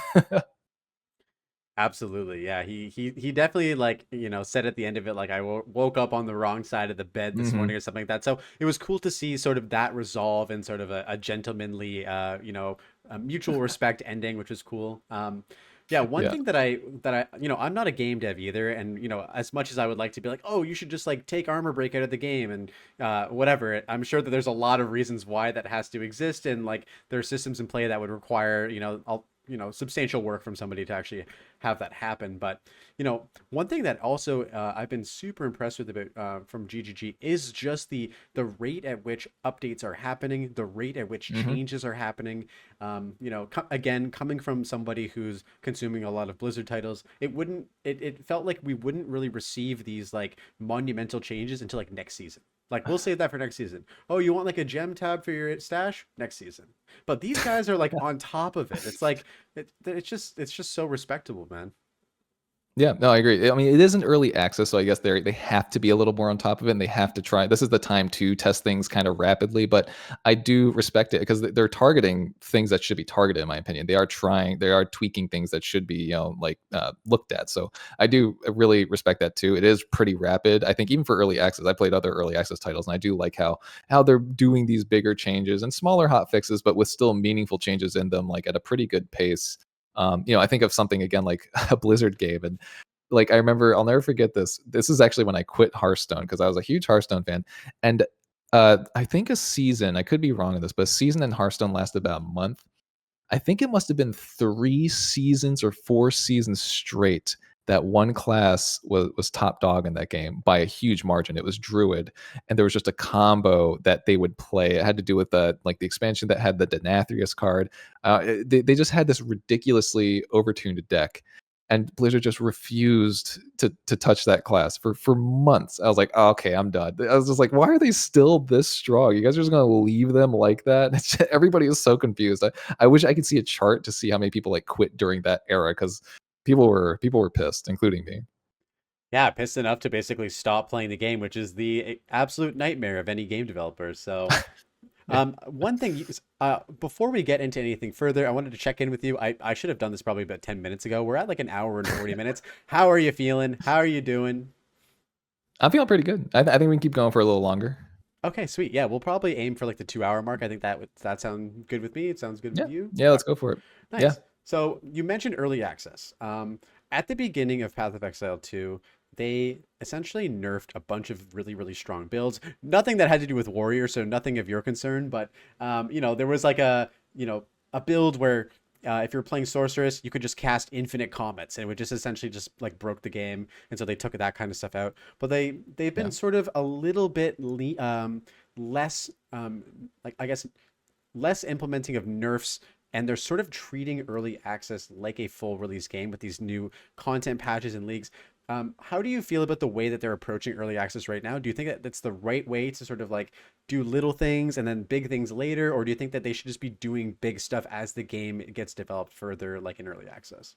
Absolutely. Yeah. He definitely like, said at the end of it, like I woke up on the wrong side of the bed this
Hmm.
morning or something like that. So it was cool to see sort of that resolve and sort of a gentlemanly, a mutual respect ending, which was cool. Yeah, one
Yeah.
thing that I, I'm not a game dev either, and as much as I would like to be like, oh, you should just like take armor break out of the game and whatever. I'm sure that there's a lot of reasons why that has to exist, and like there are systems in play that would require, substantial work from somebody to actually have that happen. But one thing that also I've been super impressed with about from GGG is just the rate at which updates are happening, the rate at which
Hmm.
changes are happening. Again, coming from somebody who's consuming a lot of Blizzard titles, it felt like we wouldn't really receive these like monumental changes until like next season. Like we'll save that for next season. Oh, you want like a gem tab for your stash? Next season. But these guys are like on top of it. It's like it's just so respectable, man.
Yeah, no, I agree. I mean, it is an early access, so I guess they have to be a little more on top of it, and they have to try. This is the time to test things kind of rapidly, but I do respect it because they're targeting things that should be targeted, in my opinion. They are tweaking things that should be, like looked at. So I do really respect that too. It is pretty rapid. I think even for early access, I played other early access titles, and I do like how they're doing these bigger changes and smaller hot fixes, but with still meaningful changes in them, like at a pretty good pace. I think of something again like a Blizzard game, and like I remember, I'll never forget this. This is actually when I quit Hearthstone because I was a huge Hearthstone fan, and I think a season. I could be wrong on this, but a season in Hearthstone lasted about a month. I think it must have been 3 seasons or 4 seasons straight that one class was top dog in that game by a huge margin. It was Druid, and there was just a combo that they would play. It had to do with the expansion that had the Denathrius card. They just had this ridiculously overtuned deck, and Blizzard just refused to touch that class for months. I was like, "Oh, okay, I'm done." I was just like, "Why are they still this strong? You guys are just gonna leave them like that?" Everybody is so confused. I wish I could see a chart to see how many people like quit during that era because people were pissed, including me.
Yeah, pissed enough to basically stop playing the game, which is the absolute nightmare of any game developer. So,
Yeah.
one thing, before we get into anything further, I wanted to check in with you. I should have done this probably about 10 minutes ago. We're at like an hour and 40 minutes. How are you feeling? How are you doing?
I'm feeling pretty good. I think we can keep going for a little longer.
Okay, sweet. Yeah, we'll probably aim for like the 2 hour mark. I think that sound good with me. It sounds good with
Yeah.
you.
Yeah, let's go for it. Yeah.
Nice. So you mentioned early access. At the beginning of Path of Exile 2, they essentially nerfed a bunch of really, really strong builds. Nothing that had to do with warrior, so nothing of your concern. But there was like a build where if you're playing sorceress, you could just cast infinite comets, and it would just essentially just like broke the game. And so they took that kind of stuff out. But they've been
Yeah.
sort of a little bit less like I guess less implementing of nerfs, and they're sort of treating early access like a full release game with these new content patches and leagues. How do you feel about the way that they're approaching early access right now? Do you think that that's the right way to sort of like do little things and then big things later, or do you think that they should just be doing big stuff as the game gets developed further, like in early access?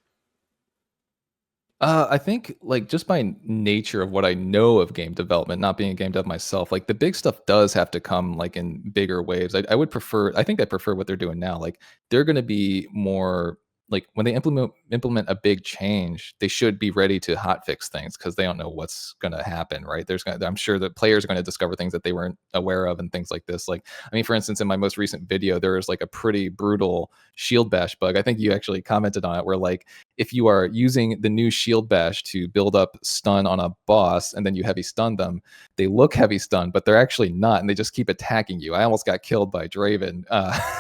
I think like just by nature of what I know of game development, not being a game dev myself, like the big stuff does have to come like in bigger waves. I would prefer. I think I prefer what they're doing now. Like they're going to be more like when they implement a big change, they should be ready to hotfix things because they don't know what's going to happen. Right? I'm sure that players are going to discover things that they weren't aware of and things like this. Like I mean, for instance, in my most recent video, there was like a pretty brutal shield bash bug. I think you actually commented on it, where like if you are using the new shield bash to build up stun on a boss and then you heavy stun them, they look heavy stun, but they're actually not, and they just keep attacking you. I almost got killed by Draven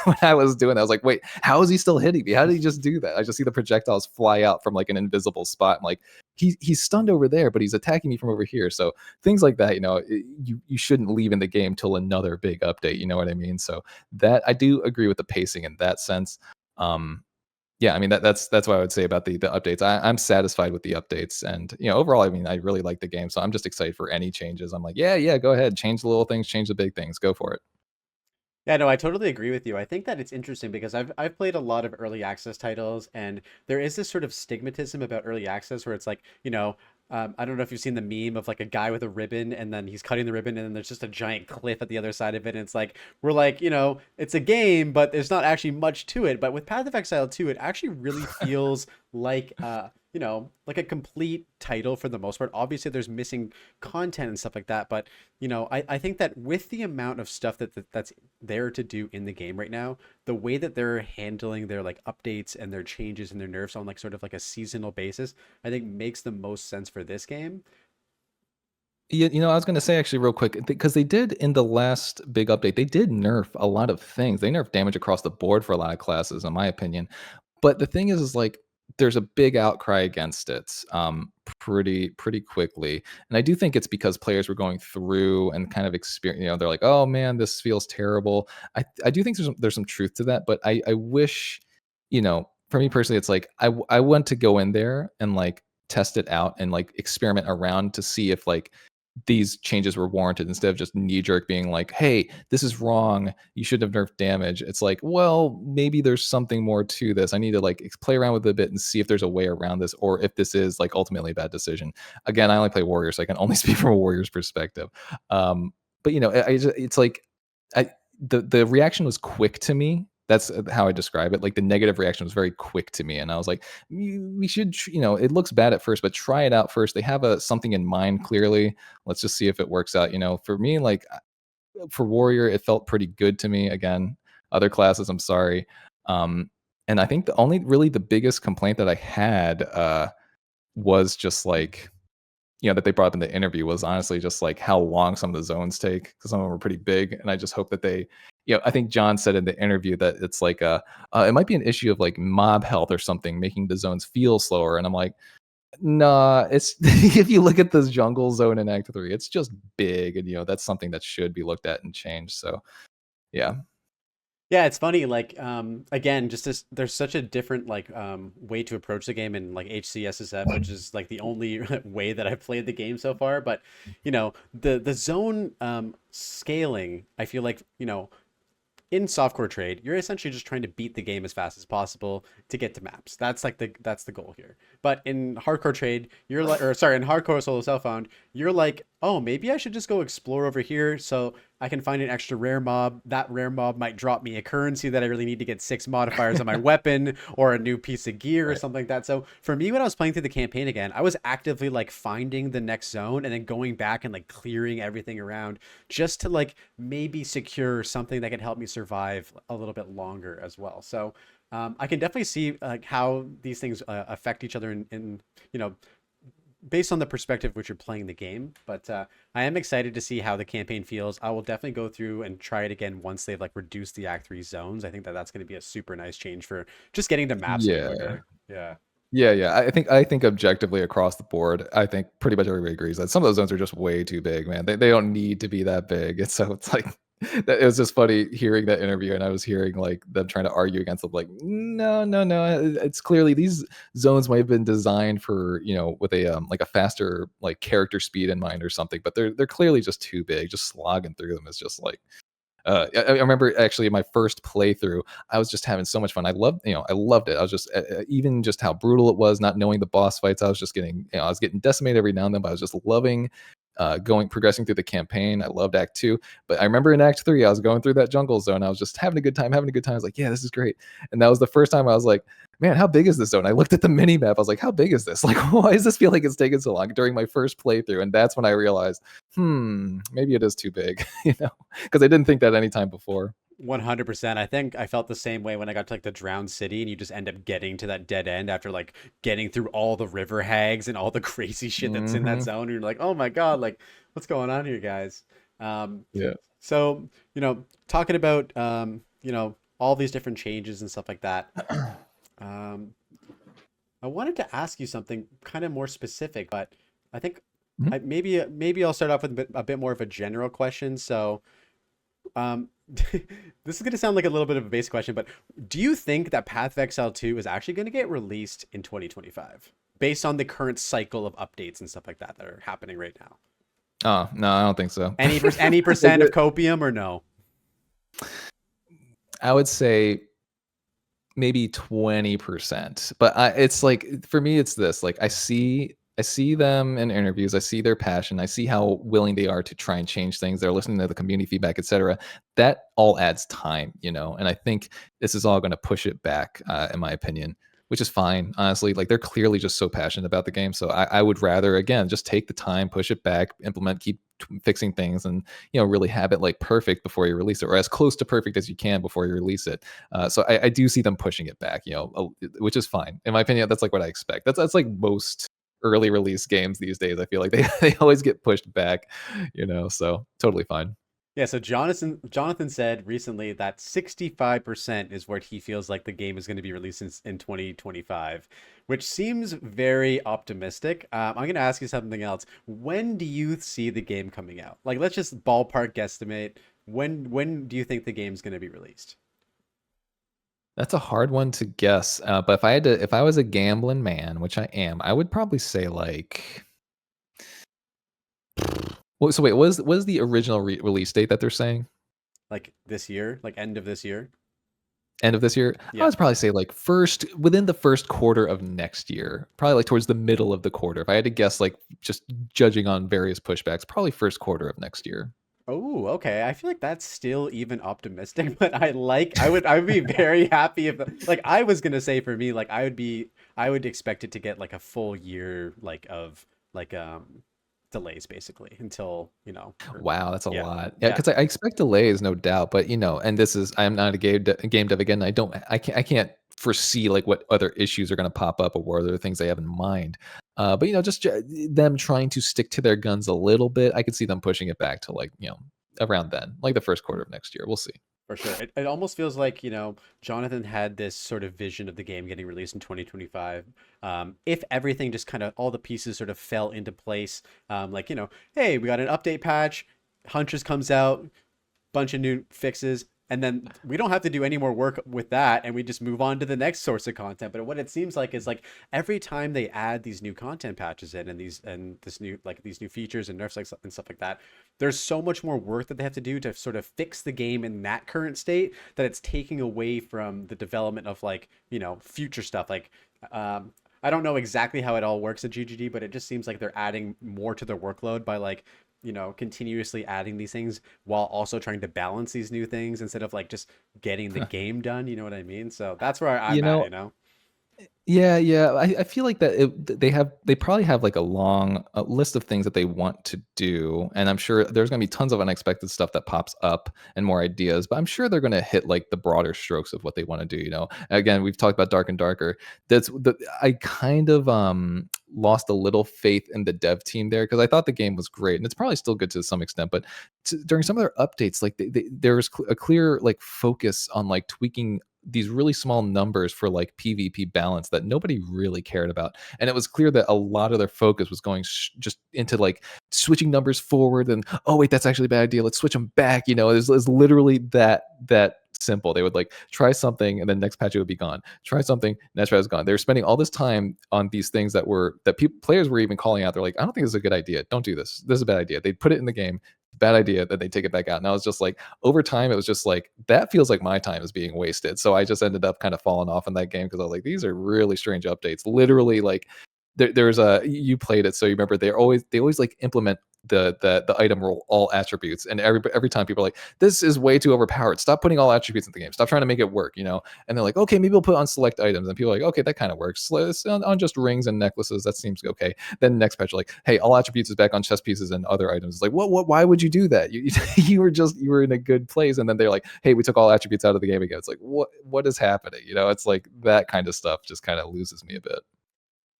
when I was doing that. I was like, wait, how is he still hitting me? How did he just do that? I just see the projectiles fly out from like an invisible spot. I'm like, he's stunned over there, but he's attacking me from over here. So things like that, you shouldn't leave in the game till another big update. You know what I mean? So that I do agree with the pacing in that sense. Um, yeah, I mean that's what I would say about the updates. I'm satisfied with the updates, and overall, I mean, I really like the game, so I'm just excited for any changes. I'm like, yeah, yeah, go ahead, change the little things, change the big things, go for it.
Yeah, no, I totally agree with you. I think that it's interesting because I've played a lot of early access titles, and there is this sort of stigmatism about early access where it's like, I don't know if you've seen the meme of like a guy with a ribbon, and then he's cutting the ribbon, and then there's just a giant cliff at the other side of it, and it's like we're like, it's a game, but there's not actually much to it. But with Path of Exile 2, it actually really feels like like a complete title for the most part. Obviously, there's missing content and stuff like that, but I think that with the amount of stuff that's there to do in the game right now, the way that they're handling their like updates and their changes and their nerfs on like sort of like a seasonal basis, I think makes the most sense for this game.
I was going to say actually real quick because they did in the last big update, they did nerf a lot of things. They nerfed damage across the board for a lot of classes, in my opinion. But the thing is like there's a big outcry against it pretty quickly, and I do think it's because players were going through and kind of experience. They're like, oh man, this feels terrible. I do think there's some truth to that, but I wish, for me personally, it's like I want to go in there and like test it out and like experiment around to see if like these changes were warranted instead of just knee jerk being like, hey, this is wrong. You should have nerfed damage. It's like, well, maybe there's something more to this. I need to like play around with it a bit and see if there's a way around this or if this is like ultimately a bad decision. Again, I only play Warrior, so I can only speak from a Warrior's perspective. But it's like the reaction was quick to me. That's how I describe it. Like the negative reaction was very quick to me, and I was like, we should, it looks bad at first, but try it out first. They have something in mind clearly. Let's just see if it works out. For me, like for Warrior, it felt pretty good to me. Again, other classes, I'm sorry. And I think the biggest complaint that I had was just like, that they brought up in the interview was honestly just like how long some of the zones take, because some of them were pretty big. And I just hope that they, I think John said in the interview that it's like it might be an issue of like mob health or something, making the zones feel slower. And I'm like, nah, it's if you look at this jungle zone in Act 3, it's just big, and that's something that should be looked at and changed. So yeah.
Yeah, it's funny. Like, again, just this, there's such a different like way to approach the game in like HCSSF, which is like the only way that I've played the game so far. But the zone scaling, I feel like in softcore trade, you're essentially just trying to beat the game as fast as possible to get to maps. That's the goal here. But in hardcore trade, you're like, or sorry, in hardcore solo self-found, you're like, oh, maybe I should just go explore over here so I can find an extra rare mob. That rare mob might drop me a currency that I really need to get 6 modifiers on my weapon or a new piece of gear or
Right.
something like that. So for me, when I was playing through the campaign again, I was actively like finding the next zone and then going back and like clearing everything around just to like maybe secure something that can help me survive a little bit longer as well. So I can definitely see like how these things affect each other in you know based on the perspective which you're playing the game. But I am excited to see how the campaign feels. I will definitely go through and try it again once they've like reduced the Act 3 zones. I think that that's going to be a super nice change for just getting the maps a bit
Yeah.
quicker. Yeah.
Yeah. I think objectively across the board, I think pretty much everybody agrees that some of those zones are just way too big, man. They don't need to be that big. And so it's like it was just funny hearing that interview, and I was hearing like them trying to argue against it, like, no, no, no. It's clearly these zones might have been designed for, with a like a faster like character speed in mind or something, but they're clearly just too big. Just slogging through them is just like I remember actually my first playthrough, I was just having so much fun. I loved it. I was just even just how brutal it was, not knowing the boss fights. I was just getting, I was getting decimated every now and then, but I was just loving progressing through the campaign. I loved Act 2, but I remember in Act 3, I was going through that jungle zone. I was just having a good time, having a good time. I was like, yeah, this is great. And that was the first time I was like, man, how big is this zone? I looked at the mini map. I was like, how big is this? Like, why does this feel like it's taking so long during my first playthrough? And that's when I realized, maybe it is too big, because I didn't think that any time before.
100%. I think I felt the same way when I got to like the drowned city and you just end up getting to that dead end after like getting through all the river hags and all the crazy shit that's in that
Hmm.
zone. And you're like, oh my God, like what's going on here, guys? Um,
Yeah.
so, talking about, all these different changes and stuff like that. Um, I wanted to ask you something kind of more specific, but I think
Mhm.
maybe I'll start off with a bit more of a general question. So, this is going to sound like a little bit of a basic question, but do you think that Path of Exile 2 is actually going to get released in 2025 based on the current cycle of updates and stuff like that that are happening right now?
Oh, no, I don't think so.
Any
Like,
percent of copium or no?
I would say maybe 20%. But it's like for me, it's this. Like I see them in interviews. I see their passion. I see how willing they are to try and change things. They're listening to the community feedback, etc. That all adds time. And I think this is all going to push it back, in my opinion, which is fine, honestly. Like they're clearly just so passionate about the game. So I would rather, again, just take the time, push it back, implement, keep fixing things, and really have it like perfect before you release it, or as close to perfect as you can before you release it. So I do see them pushing it back, which is fine in my opinion. That's like what I expect. That's like most early release games these days. I feel like they they always get pushed back, so totally fine.
Yeah, so Jonathan said recently that 65% is what he feels like the game is going to be released in 2025, which seems very optimistic. I'm going to ask you something else. When do you see the game coming out? Like, let's just ballpark guesstimate. When do you think the game's going to be released?
That's a hard one to guess. But if I was a gambling man, which I am, I would probably say like So wait, what is the original release date that they're saying?
Like this year, like end of this year.
End of this year? I
Yeah.
would probably say like within the first quarter of next year, probably like towards the middle of the quarter. If I had to guess, like just judging on various pushbacks, probably first quarter of next year.
Oh, okay. I feel like that's still even optimistic, but I would be very happy if like I was gonna say for me, like I would expect it to get like a full year like of like delays basically until, or
Wow, that's a
yeah.
lot. Yeah,
Yeah,
because I expect delays, no doubt. But and this is I'm not a game dev again. I can't foresee like what other issues are going to pop up or what other things they have in mind. But just them trying to stick to their guns a little bit. I could see them pushing it back to like around then, like the first quarter of next year. We'll see.
for sure. It almost feels like, Jonathan had this sort of vision of the game getting released in 2025. If everything just kind of all the pieces sort of fell into place, like, hey, we got an update patch, Huntress comes out, bunch of new fixes, and then we don't have to do any more work with that, and we just move on to the next source of content. But what it seems like is like every time they add these new content patches in, and these new features and nerfs, like and stuff like that, there's so much more work that they have to do to sort of fix the game in that current state that it's taking away from the development of like, future stuff. Like I don't know exactly how it all works at GGD, but it just seems like they're adding more to their workload by like, continuously adding these things while also trying to balance these new things instead of like just getting the game done. You know what I mean? So that's where
You
I'm at,
know, Yeah, yeah. I feel like they probably have like a long list of things that they want to do, and I'm sure there's going to be tons of unexpected stuff that pops up and more ideas. But I'm sure they're going to hit like the broader strokes of what they want to do. Again, we've talked about Dark and Darker. I kind of lost a little faith in the dev team there because I thought the game was great, and it's probably still good to some extent. But during some of their updates, like there was a clear like focus on like tweaking these really small numbers for like PvP balance that nobody really cared about. And it was clear that a lot of their focus was going just into like switching numbers forward and, oh, wait, that's actually a bad idea. Let's switch them back. It's literally that simple. They would like try something and then next patch it would be gone. Try something, next patch is gone. They were spending all this time on these things that players were even calling out. They're like, I don't think this is a good idea. Don't do this. This is a bad idea. They put it in the game. Bad idea that they take it back out. And I was just like, over time, it was just like, that feels like my time is being wasted. So I just ended up kind of falling off in that game because I was like, these are really strange updates. Literally, like there's you played it, so you remember they always like implement the item role all attributes, and every time people are like, this is way too overpowered, stop putting all attributes in the game, stop trying to make it work. And they're like, okay, maybe we'll put on select items, and people are like, okay, that kind of works. On just rings and necklaces, that seems okay. Then next patch, like, hey, all attributes is back on chest pieces and other items. It's like, what why would you do that? You were in a good place, and then they're like, hey, we took all attributes out of the game again. It's like, what is happening? It's like that kind of stuff just kind of loses me a bit.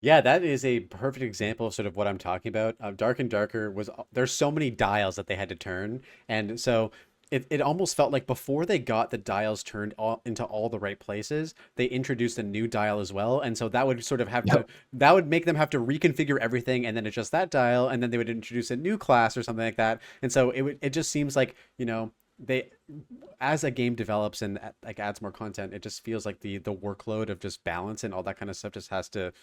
Yeah, that is a perfect example of sort of what I'm talking about. Dark and Darker there's so many dials that they had to turn, and so it almost felt like before they got the dials turned into all the right places, they introduced a new dial as well, and so that would sort of have to
Yep.
that would make them have to reconfigure everything and then adjust that dial, and then they would introduce a new class or something like that, and so it just seems like they as a game develops and like adds more content, it just feels like the workload of just balance and all that kind of stuff just has to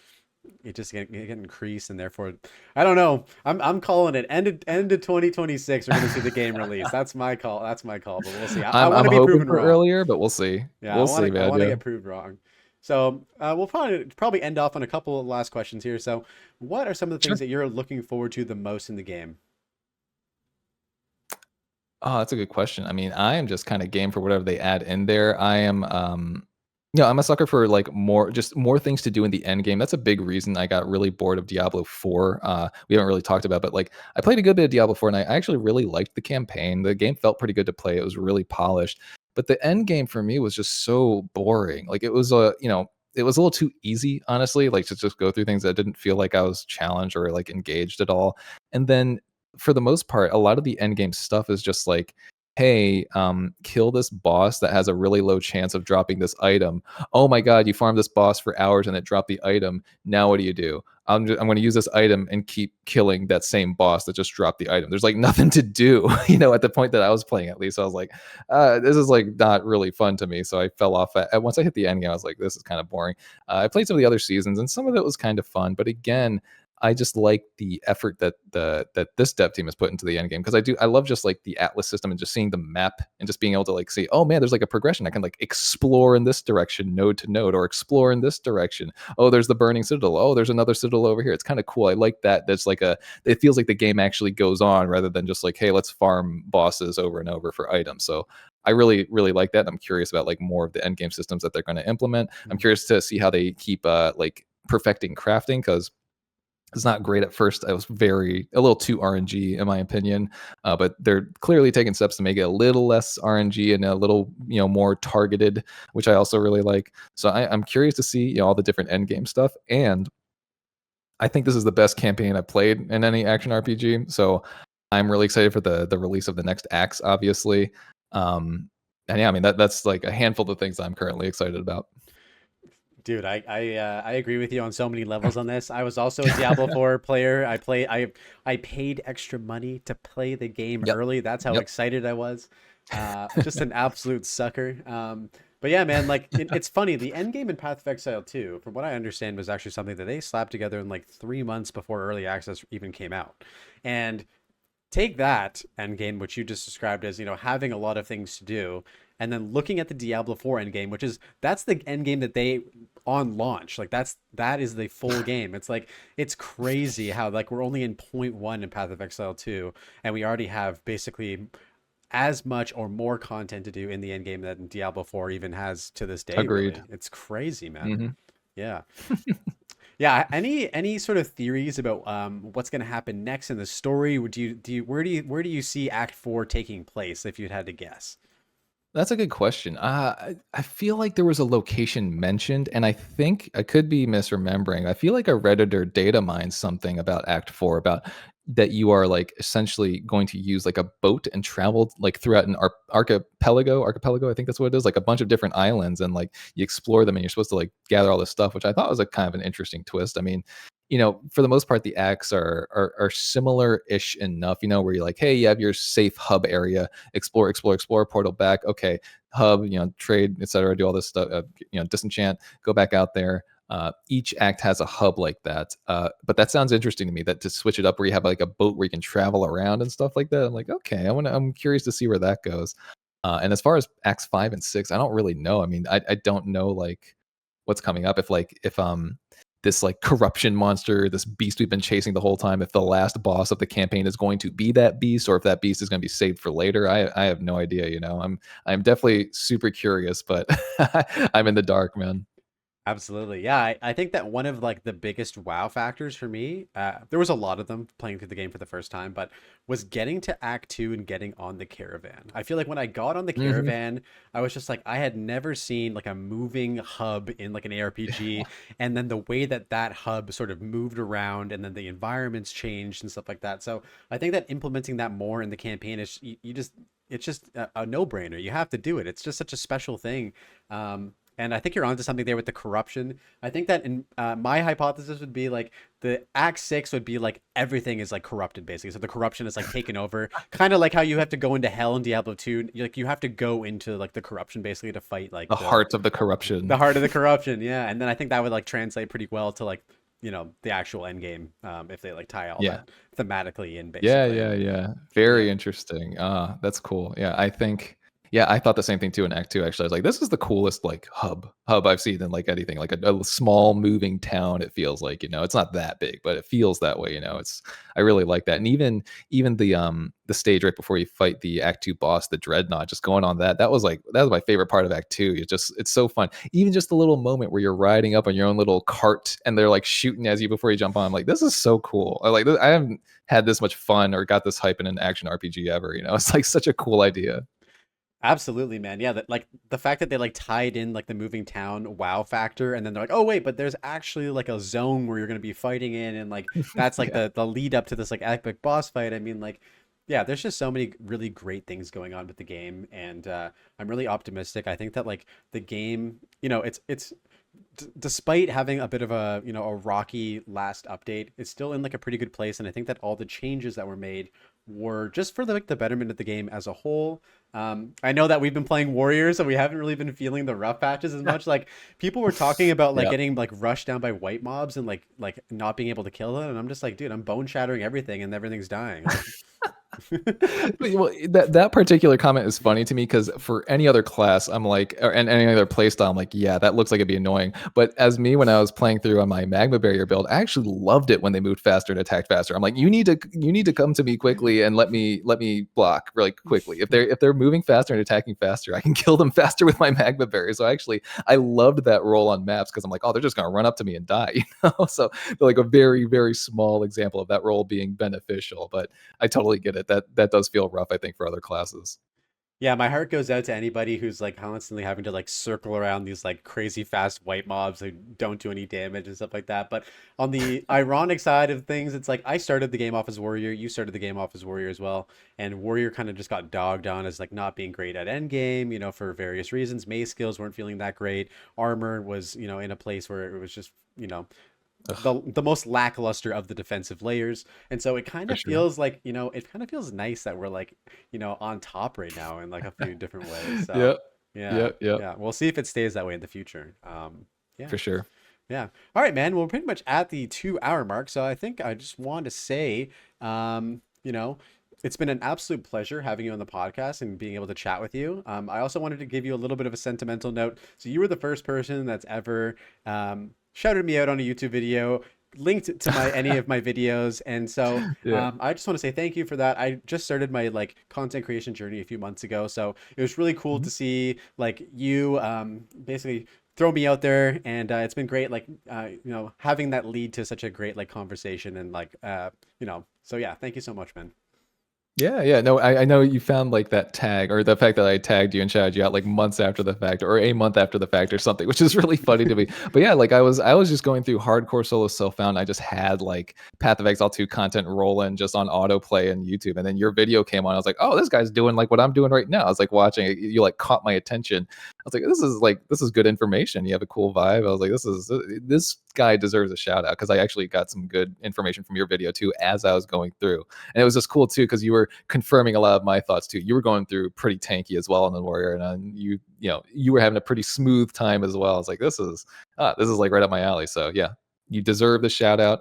it just get increased, and therefore I don't know. I'm calling it end of 2026 we're gonna see the game release. That's my call. That's my call, but we'll see. I
I'm
want
I'm
to be
hoping
proven
for
wrong.
earlier, but we'll see.
Yeah,
We'll see,
I
man.
want to
Yeah.
get proved wrong. So we'll probably end off on a couple of last questions here. So what are some of the things
Sure.
that you're looking forward to the most in the game?
Oh, that's a good question. I mean, I am just kind of game for whatever they add in there. I'm a sucker for like more things to do in the end game. That's a big reason I got really bored of Diablo 4. We haven't really talked about, but like I played a good bit of Diablo 4 and I actually really liked the campaign. The game felt pretty good to play. It was really polished. But the end game for me was just so boring. Like it was a little too easy, honestly, like to just go through things that didn't feel like I was challenged or like engaged at all. And then for the most part, a lot of the end game stuff is just like, hey, kill this boss that has a really low chance of dropping this item. Oh my god, you farmed this boss for hours and it dropped the item. Now what do you do? I'm going to use this item and keep killing that same boss that just dropped the item. There's like nothing to do, at the point that I was playing, at least. I was like, this is like not really fun to me. So I fell off once I hit the end game. I was like, this is kind of boring. I played some of the other seasons and some of it was kind of fun, but again, I just like the effort that that this dev team has put into the end game, because I love just like the Atlas system and just seeing the map and just being able to like see, oh man, there's like a progression. I can like explore in this direction, node to node, or explore in this direction. Oh, there's the burning citadel. Oh, there's another citadel over here. It's kind of cool. I like that. That's like it feels like the game actually goes on rather than just like, hey, let's farm bosses over and over for items. So I really, really like that. I'm curious about like more of the end game systems that they're going to implement. I'm curious to see how they keep like perfecting crafting, because it's not great at first. I was a little too RNG in my opinion, but they're clearly taking steps to make it a little less RNG and a little more targeted, which I also really like. So I'm curious to see all the different end game stuff, and I think this is the best campaign I've played in any action RPG. So I'm really excited for the release of the next acts, obviously. And yeah, I mean that's like a handful of things I'm currently excited about.
Dude, I agree with you on so many levels on this. I was also a Diablo 4 player. I paid extra money to play the game
Yep.
early. That's how
Yep.
excited I was. Just an absolute sucker. But yeah, man, like it's funny. The end game in Path of Exile 2, from what I understand, was actually something that they slapped together in like 3 months before early access even came out. And take that endgame, which you just described as, having a lot of things to do, and then looking at the Diablo 4 endgame, which is that's the endgame that they on launch. Like that is the full game. It's like it's crazy how like we're only in point one in Path of Exile 2, and we already have basically as much or more content to do in the endgame that Diablo 4 even has to this day,
Agreed.
really. It's crazy, man.
Hmm.
Yeah. Yeah, any sort of theories about what's going to happen next in the story? Would you do you where do you see Act 4 taking place if you'd had to guess?
That's a good question. I feel like there was a location mentioned, and I think I could be misremembering. I feel like a Redditor data mined something about Act 4, about that you are like essentially going to use like a boat and travel like throughout an archipelago. I think that's what it is, like a bunch of different islands, and like you explore them, and you're supposed to like gather all this stuff, which I thought was a kind of an interesting twist. I mean, for the most part, the acts are similar-ish enough, where you're like, hey, you have your safe hub area, explore, portal back, okay, hub, trade, etc., do all this stuff, disenchant, go back out there. Each act has a hub like that, but that sounds interesting to me. That to switch it up, where you have like a boat where you can travel around and stuff like that. I'm like, okay, I'm curious to see where that goes. And as far as acts 5 and 6, I don't really know. I mean, I don't know like what's coming up. If this like corruption monster, this beast we've been chasing the whole time, if the last boss of the campaign is going to be that beast, or if that beast is going to be saved for later, I have no idea. I'm definitely super curious, but I'm in the dark, man.
Absolutely. Yeah, I think that one of like the biggest wow factors for me, there was a lot of them playing through the game for the first time, but was getting to Act 2 and getting on the caravan. I feel like when I got on the
Hmm.
caravan, I was just like, I had never seen like a moving hub in like an ARPG. And then the way that that hub sort of moved around and then the environments changed and stuff like that. So I think that implementing that more in the campaign is you just, it's just a no-brainer. You have to do it. It's just such a special thing. And I think you're onto something there with the corruption. I think that in my hypothesis would be like the Act 6 would be like everything is like corrupted basically. So the corruption is like taken over, kind of like how you have to go into hell in Diablo 2. Like you have to go into like the corruption basically to fight like
The heart of the corruption.
the heart of the corruption. Yeah, and then I think that would like translate pretty well to like the actual end game if they like tie all
Yeah.
that thematically in
Yeah,
basically.
yeah, yeah.
Yeah.
Very interesting. That's cool. Yeah, yeah, I thought the same thing too in Act 2, actually. I was like, this is the coolest like hub I've seen in like anything. Like a small moving town, it feels like, it's not that big, but it feels that way, I really like that. And even the stage right before you fight the Act 2 boss, the Dreadnought, just going on that was my favorite part of Act 2. It's so fun. Even just the little moment where you're riding up on your own little cart and they're like shooting at you before you jump on. I'm like, this is so cool. I haven't had this much fun or got this hype in an action RPG ever. It's like such a cool idea.
Absolutely, man. Yeah, that like the fact that they like tied in like the moving town wow factor, and then they're like, oh wait, but there's actually like a zone where you're gonna be fighting in, and like that's like
Yeah.
the lead up to this like epic boss fight. I mean, like, yeah, there's just so many really great things going on with the game, and I'm really optimistic. I think that like the game, it's despite having a bit of a a rocky last update, it's still in like a pretty good place, and I think that all the changes that were made were just for the betterment of the game as a whole. I know that we've been playing Warriors, so we haven't really been feeling the rough patches as much. Like people were talking about like
Yeah.
getting like rushed down by white mobs and like not being able to kill them, and I'm just like, dude, I'm bone shattering everything and everything's dying. Like,
Well, that particular comment is funny to me because for any other class, I'm like, or and any other playstyle, I'm like, yeah, that looks like it'd be annoying. But as me, when I was playing through on my magma barrier build, I actually loved it when they moved faster and attacked faster. I'm like, you need to come to me quickly and let me block really quickly. If they're moving faster and attacking faster, I can kill them faster with my magma barrier. So actually, I loved that role on maps because I'm like, oh, they're just gonna run up to me and die, you know. So like a very very small example of that role being beneficial, but I totally get it. That does feel rough, I think, for other classes.
Yeah, my heart goes out to anybody who's like constantly having to like circle around these like crazy fast white mobs who don't do any damage and stuff like that. But on the ironic side of things, it's like I started the game off as Warrior, you started the game off as Warrior as well, and Warrior kind of just got dogged on as like not being great at Endgame, for various reasons. Mace skills weren't feeling that great. Armor was, in a place where it was just,
Ugh,
the most lackluster of the defensive layers. And so it kind
for
of
sure.
feels like, it kind of feels nice that we're like, on top right now in like a few different ways. So
Yep.
yeah,
Yep. Yep.
yeah, we'll see if it stays that way in the future. Yeah,
For sure.
yeah. All right, man. Well, we're pretty much at the 2 hour mark. So I think I just want to say, it's been an absolute pleasure having you on the podcast and being able to chat with you. I also wanted to give you a little bit of a sentimental note. So you were the first person that's ever shouted me out on a YouTube video, linked to my any of my videos, and so
Yeah.
I just want to say thank you for that. I just started my like content creation journey a few months ago, so it was really cool
Mhm.
to see like you basically throw me out there, and it's been great like having that lead to such a great like conversation and like so yeah, thank you so much, man.
Yeah, yeah. No, I know you found like that tag or the fact that I tagged you and shouted you out like months after the fact or a month after the fact or something, which is really funny to me. But yeah, like I was just going through hardcore solo self found. I just had like Path of Exile 2 content rolling just on autoplay and YouTube. And then your video came on. I was like, oh, this guy's doing like what I'm doing right now. I was like watching it. You like caught my attention. I was like, this is good information. You have a cool vibe. I was like, this guy deserves a shout out because I actually got some good information from your video too as I was going through. And it was just cool too because you were confirming a lot of my thoughts too. You were going through pretty tanky as well on the Warrior, and you were having a pretty smooth time as well. I was like, this is like right up my alley. So yeah, you deserve the shout out.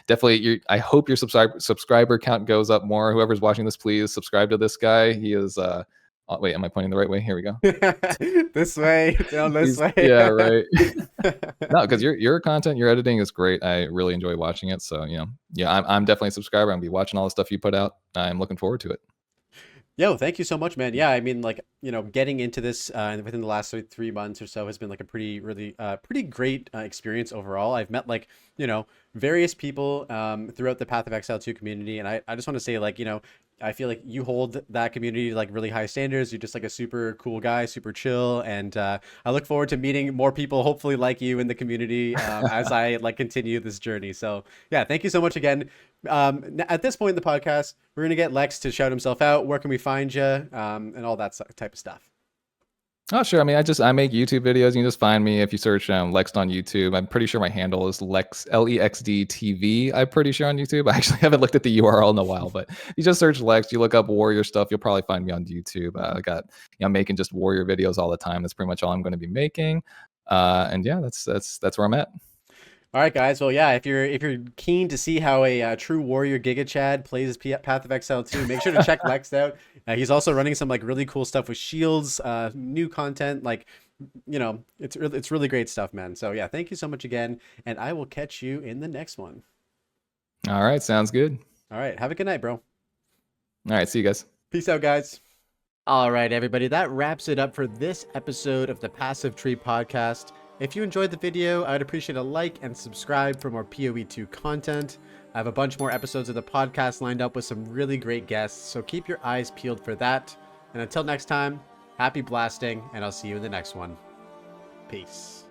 Definitely. I hope your subscriber count goes up more. Whoever's watching this, please subscribe to this guy. He is. Oh, wait, am I pointing the right way? Here we go.
This way, down this way.
Yeah, right. No, because your content, your editing is great. I really enjoy watching it. So yeah, I'm definitely a subscriber. I'm gonna be watching all the stuff you put out. I'm looking forward to it.
Yo, thank you so much, man. Yeah, I mean, like, getting into this within the last 3 months or so has been like a pretty great experience overall. I've met like, various people throughout the Path of Exile 2 community, and I just want to say, like, I feel like you hold that community to like really high standards. You're just like a super cool guy, super chill, and I look forward to meeting more people, hopefully like you in the community as I like continue this journey. So yeah, thank you so much again. At this point in the podcast, we're gonna get Lex to shout himself out. Where can we find you? And all that type of stuff.
Oh, sure. I mean, I make YouTube videos. You can just find me if you search Lex on YouTube. I'm pretty sure my handle is Lex LEXD TV. I'm pretty sure on YouTube. I actually haven't looked at the URL in a while, but you just search Lex. You look up Warrior stuff. You'll probably find me on YouTube. I got I'm making just Warrior videos all the time. That's pretty much all I'm going to be making. And yeah, that's where I'm at.
All right, guys. Well, yeah, if you're keen to see how a true warrior Giga Chad plays Path of Exile 2, make sure to check Lex out. He's also running some like really cool stuff with shields, new content. Like, it's really great stuff, man. So yeah, thank you so much again, and I will catch you in the next one.
All right, sounds good.
All right, have a good night, bro.
All right, see you guys.
Peace out, guys. All right, everybody, that wraps it up for this episode of the Passive Tree Podcast. If you enjoyed the video, I'd appreciate a like and subscribe for more PoE2 content. I have a bunch more episodes of the podcast lined up with some really great guests, so keep your eyes peeled for that. And until next time, happy blasting, and I'll see you in the next one. Peace.